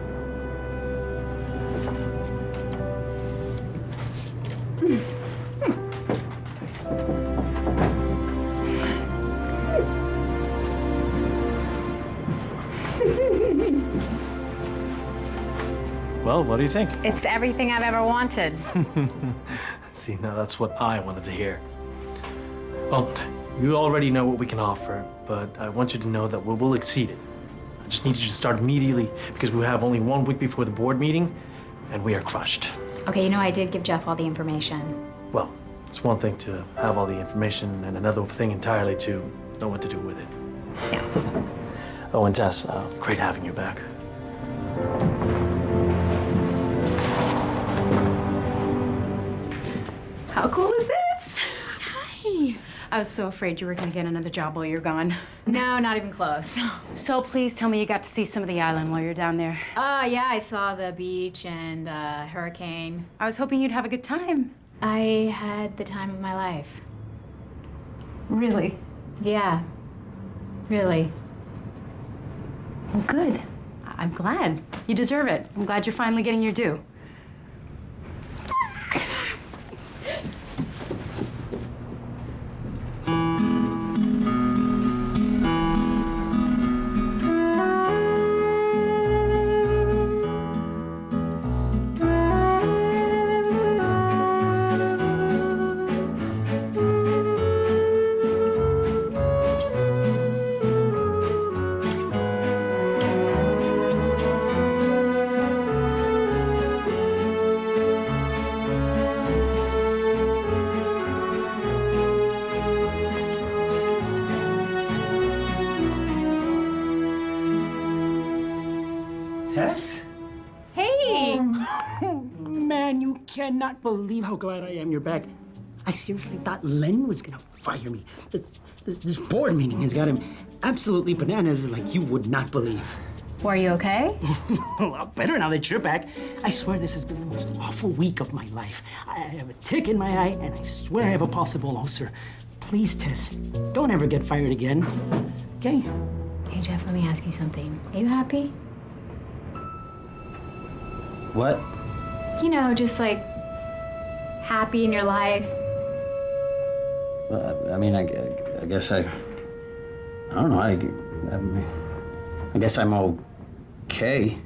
Well, what do you think? It's everything I've ever wanted. See, now that's what I wanted to hear. Well, you already know what we can offer, but I want you to know that we'll exceed it. I just need you to start immediately because we have only 1 week before the board meeting, and we are crushed. Okay, you know, I did give Jeff all the information. Well, it's one thing to have all the information and another thing entirely to know what to do with it. Yeah. Oh, and Tess, great having you back. How cool is this? Hi. I was so afraid you were gonna get another job while you're gone. No, not even close. So please tell me you got to see some of the island while you're down there. Yeah, I saw the beach and hurricane. I was hoping you'd have a good time. I had the time of my life. Really? Yeah, really. Well, good. I'm glad. You deserve it. I'm glad you're finally getting your due. Tess? Hey! Man, you cannot believe how glad I am you're back. I seriously thought Len was gonna fire me. This board meeting has got him absolutely bananas like you would not believe. Were you okay? A lot better now that you're back. I swear this has been the most awful week of my life. I have a tick in my eye, and I swear I have a possible ulcer. Please, Tess, don't ever get fired again, okay? Hey, Jeff, let me ask you something. Are you happy? What? You know, just like happy in your life. I mean, I guess I don't know. I guess I'm okay.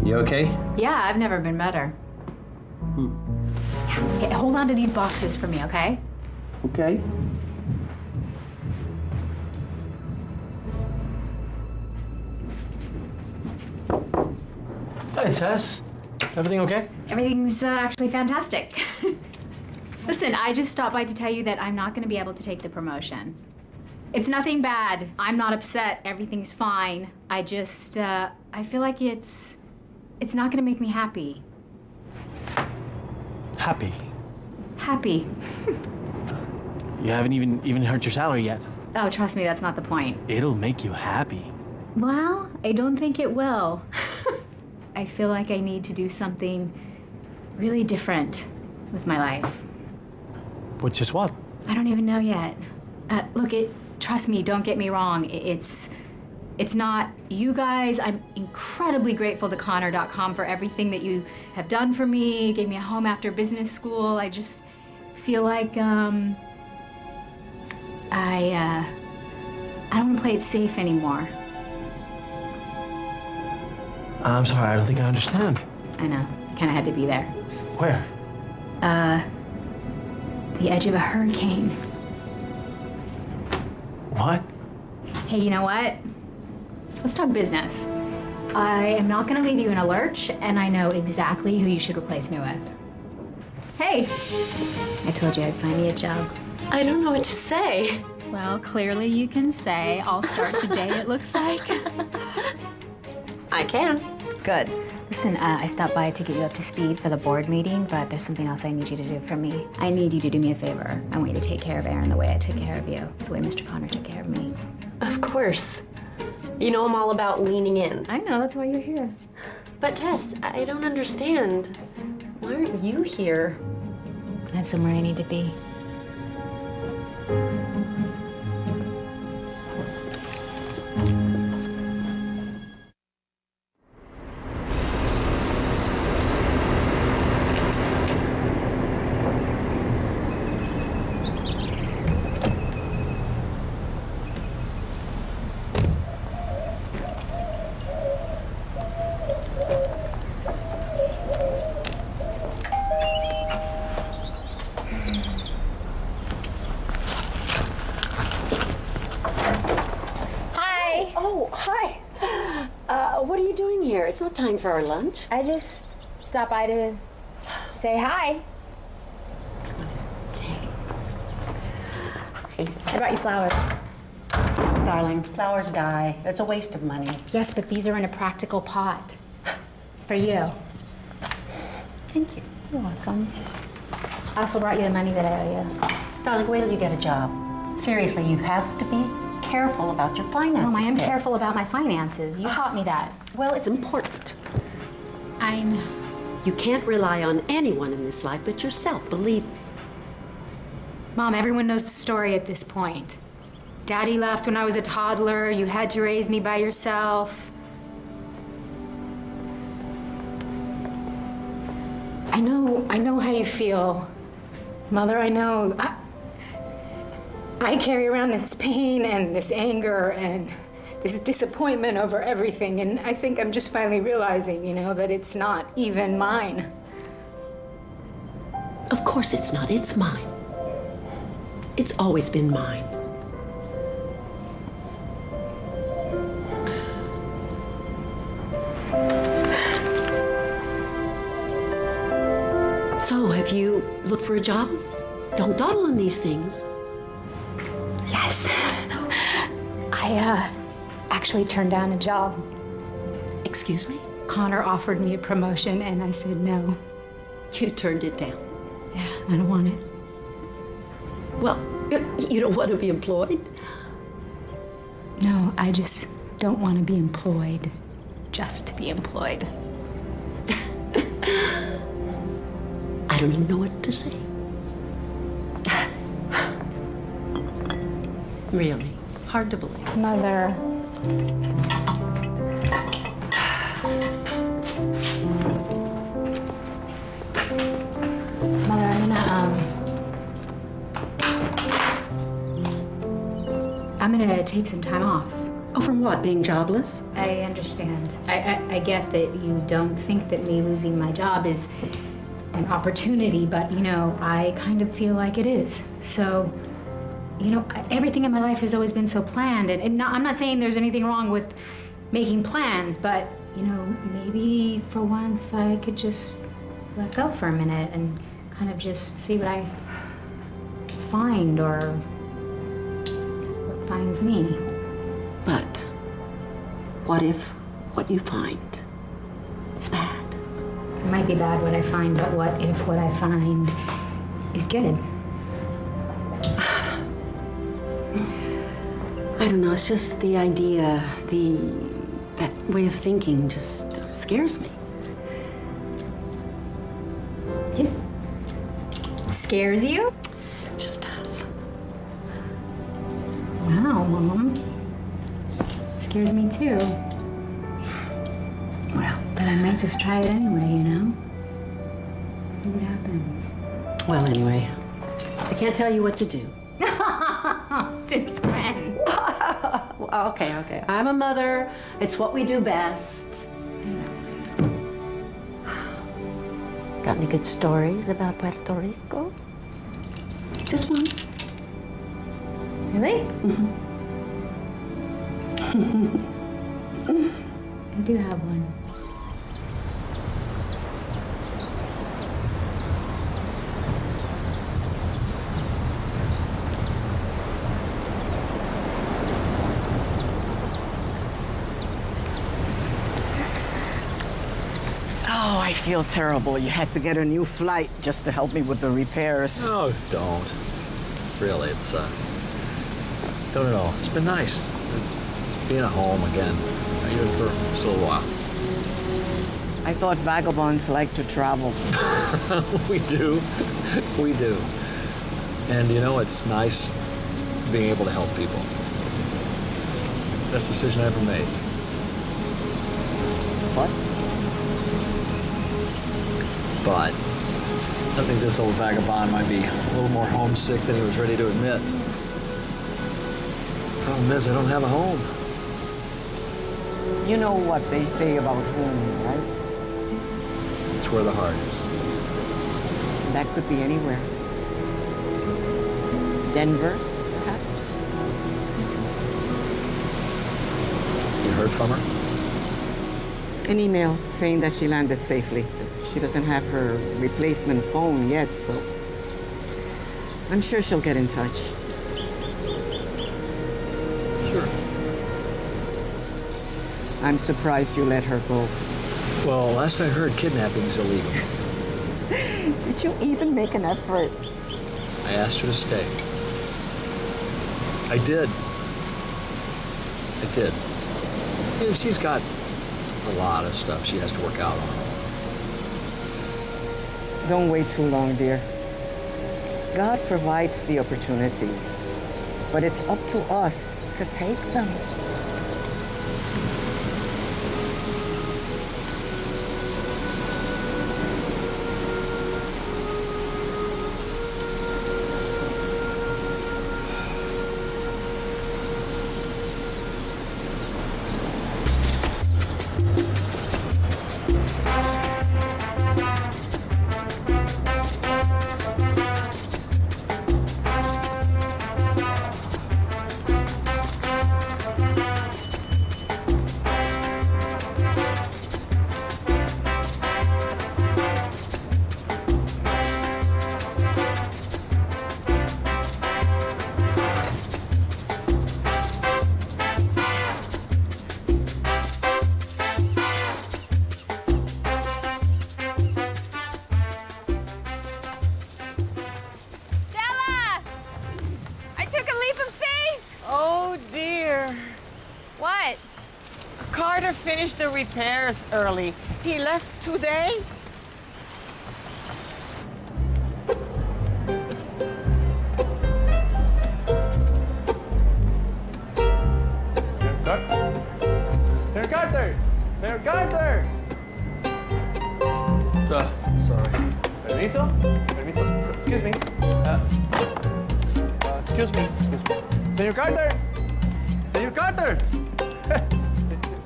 You okay? Yeah, I've never been better. Hey, hold on to these boxes for me, okay? Okay. Hey, Tess. Everything okay? Everything's actually fantastic. Listen, I just stopped by to tell you that I'm not going to be able to take the promotion. It's nothing bad. I'm not upset. Everything's fine. I just, I feel like it's not going to make me happy. Happy. Happy. You haven't even hurt your salary yet. Oh, trust me, that's not the point. It'll make you happy. Well, I don't think it will. I feel like I need to do something really different with my life. Which is what? I don't even know yet. Look, trust me, don't get me wrong. It's not you guys. I'm incredibly grateful to Connor.com for everything that you have done for me. Gave me a home after business school. I just feel like I don't want to play it safe anymore. I'm sorry, I don't think I understand. I know. Kind of had to be there. Where? The edge of a hurricane. What? Hey, you know what? Let's talk business. I am not gonna leave you in a lurch, and I know exactly who you should replace me with. Hey! I told you I'd find me a job. I don't know what to say. Well, clearly you can say, I'll start today, it looks like. I can. Good. Listen, I stopped by to get you up to speed for the board meeting, but there's something else I need you to do for me. I need you to do me a favor. I want you to take care of Aaron the way I took care of you. It's the way Mr. Connor took care of me. Of course. You know I'm all about leaning in. I know, that's why you're here. But Tess, I don't understand. Why aren't you here? I have somewhere I need to be. Oh, hi. What are you doing here? It's not time for our lunch. I just stopped by to say hi. I brought you flowers. Darling, flowers die. It's a waste of money. Yes, but these are in a practical pot. For you. Thank you. You're welcome. I also brought you the money that I owe you. Darling, wait till you get a job. Seriously, you have to be careful about your finances. Mom, I am Tess. careful about my finances. You taught me that. Well, it's important. I know. You can't rely on anyone in this life but yourself, believe me. Mom, everyone knows the story at this point. Daddy left when I was a toddler. You had to raise me by yourself. I know how you feel. Mother, I know. I carry around this pain and this anger and this disappointment over everything, and I think I'm just finally realizing, you know, that it's not even mine. Of course it's not. It's mine. It's always been mine. So, have you looked for a job? Don't dawdle on these things. Yes. I actually turned down a job. Excuse me? Connor offered me a promotion and I said no. You turned it down? Yeah, I don't want it. Well, you don't want to be employed? No, I just don't want to be employed just to be employed. I don't even know what to say. Really, hard to believe. Mother. Mother, I'm gonna take some time off. Oh, from what, being jobless? I understand. I get that you don't think that me losing my job is an opportunity, but, you know, I kind of feel like it is. So, you know, everything in my life has always been so planned, and I'm not saying there's anything wrong with making plans, but, you know, maybe for once I could just let go for a minute and kind of just see what I find or what finds me. But what if what you find is bad? It might be bad what I find, but what if what I find is good? I don't know, it's just the idea, that way of thinking just scares me. It scares you? It just does. Wow, Mom. Scares me too. Well, but I might just try it anyway, you know? See what happens. Well, anyway, I can't tell you what to do. Since when? Okay. I'm a mother. It's what we do best. Got any good stories about Puerto Rico? Just one. Really? I do have one. Oh, I feel terrible. You had to get a new flight just to help me with the repairs. Oh, don't. Really, it's, don't at all. It's been nice. Being at home again, even for just a little while. I thought vagabonds like to travel. We do. We do. And you know, it's nice being able to help people. Best decision I ever made. What? But I think this old vagabond might be a little more homesick than he was ready to admit. Problem is, I don't have a home. You know what they say about home, right? It's where the heart is. That could be anywhere. Denver, perhaps? You heard from her? An email saying that she landed safely. She doesn't have her replacement phone yet, so I'm sure she'll get in touch. Sure. I'm surprised you let her go. Well, last I heard, kidnapping is illegal. Did you even make an effort? I asked her to stay. I did. I did. You know, she's got a lot of stuff she has to work out on. Don't wait too long, dear. God provides the opportunities, but it's up to us to take them. Finished the repairs early. He left today. Señor Carter! Señor Carter! Sorry. Permiso? Permiso. Excuse me. Excuse me. Excuse me. Señor Carter! Señor Carter!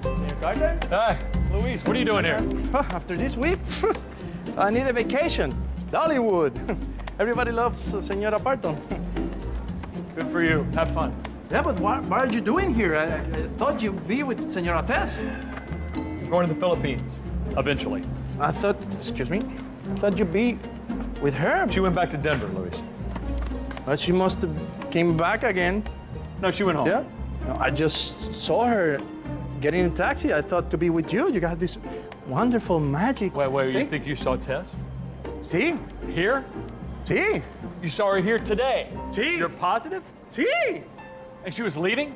Señor Carter? Hi, Luis, what are you doing here? After this week, I need a vacation. Dollywood. Everybody loves Señora Parton. Good for you. Have fun. Yeah, but what are you doing here? I thought you'd be with Señora Tess. I'm going to the Philippines, eventually. I thought, excuse me, I thought you'd be with her. She went back to Denver, Luis. But she must have came back again. No, she went home. Yeah? No, I just saw her getting in a taxi. I thought to be with you. You got this wonderful magic. Wait, you think you saw Tess? See? Here? See? You saw her here today? See? You're positive? See? And she was leaving?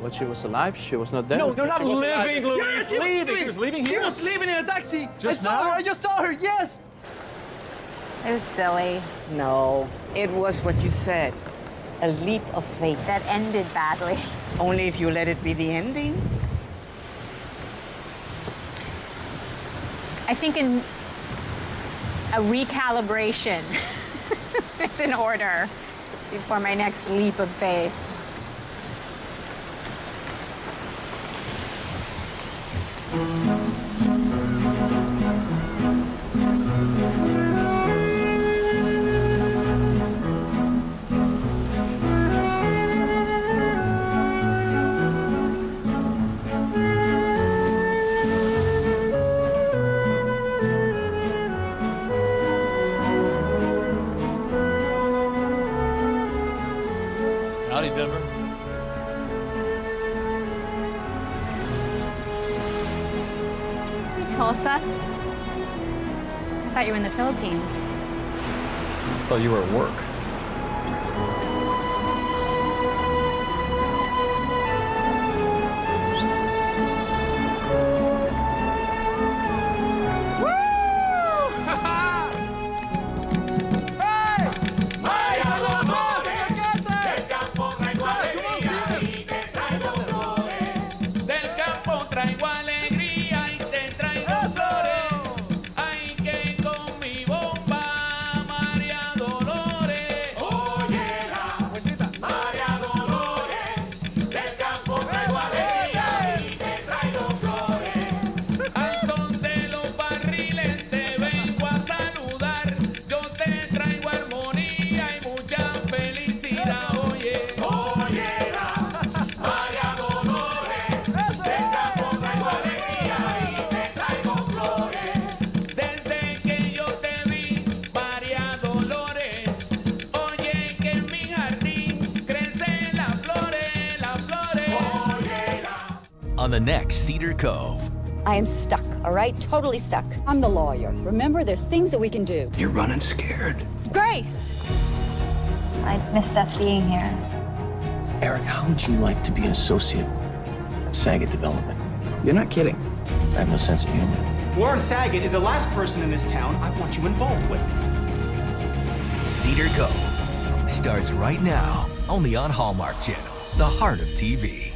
Well, she was alive. She was not there. No, not She was living, alive. Luis. Yeah, Leaving. She was leaving here? She was leaving in a taxi. Just I saw now? her. I just saw her. Yes. It was silly. No, it was what you said. A leap of faith. That ended badly. Only if you let it be the ending. I think a recalibration is in order before my next leap of faith. Denver? Tulsa? I thought you were in the Philippines. I thought you were at work. On the next Cedar Cove. I am stuck, all right? Totally stuck. I'm the lawyer. Remember, there's things that we can do. You're running scared. Grace! I miss Seth being here. Eric, how would you like to be an associate at Saget Development? You're not kidding. I have no sense of humor. Warren Saget is the last person in this town I want you involved with. Cedar Cove starts right now, only on Hallmark Channel, the heart of TV.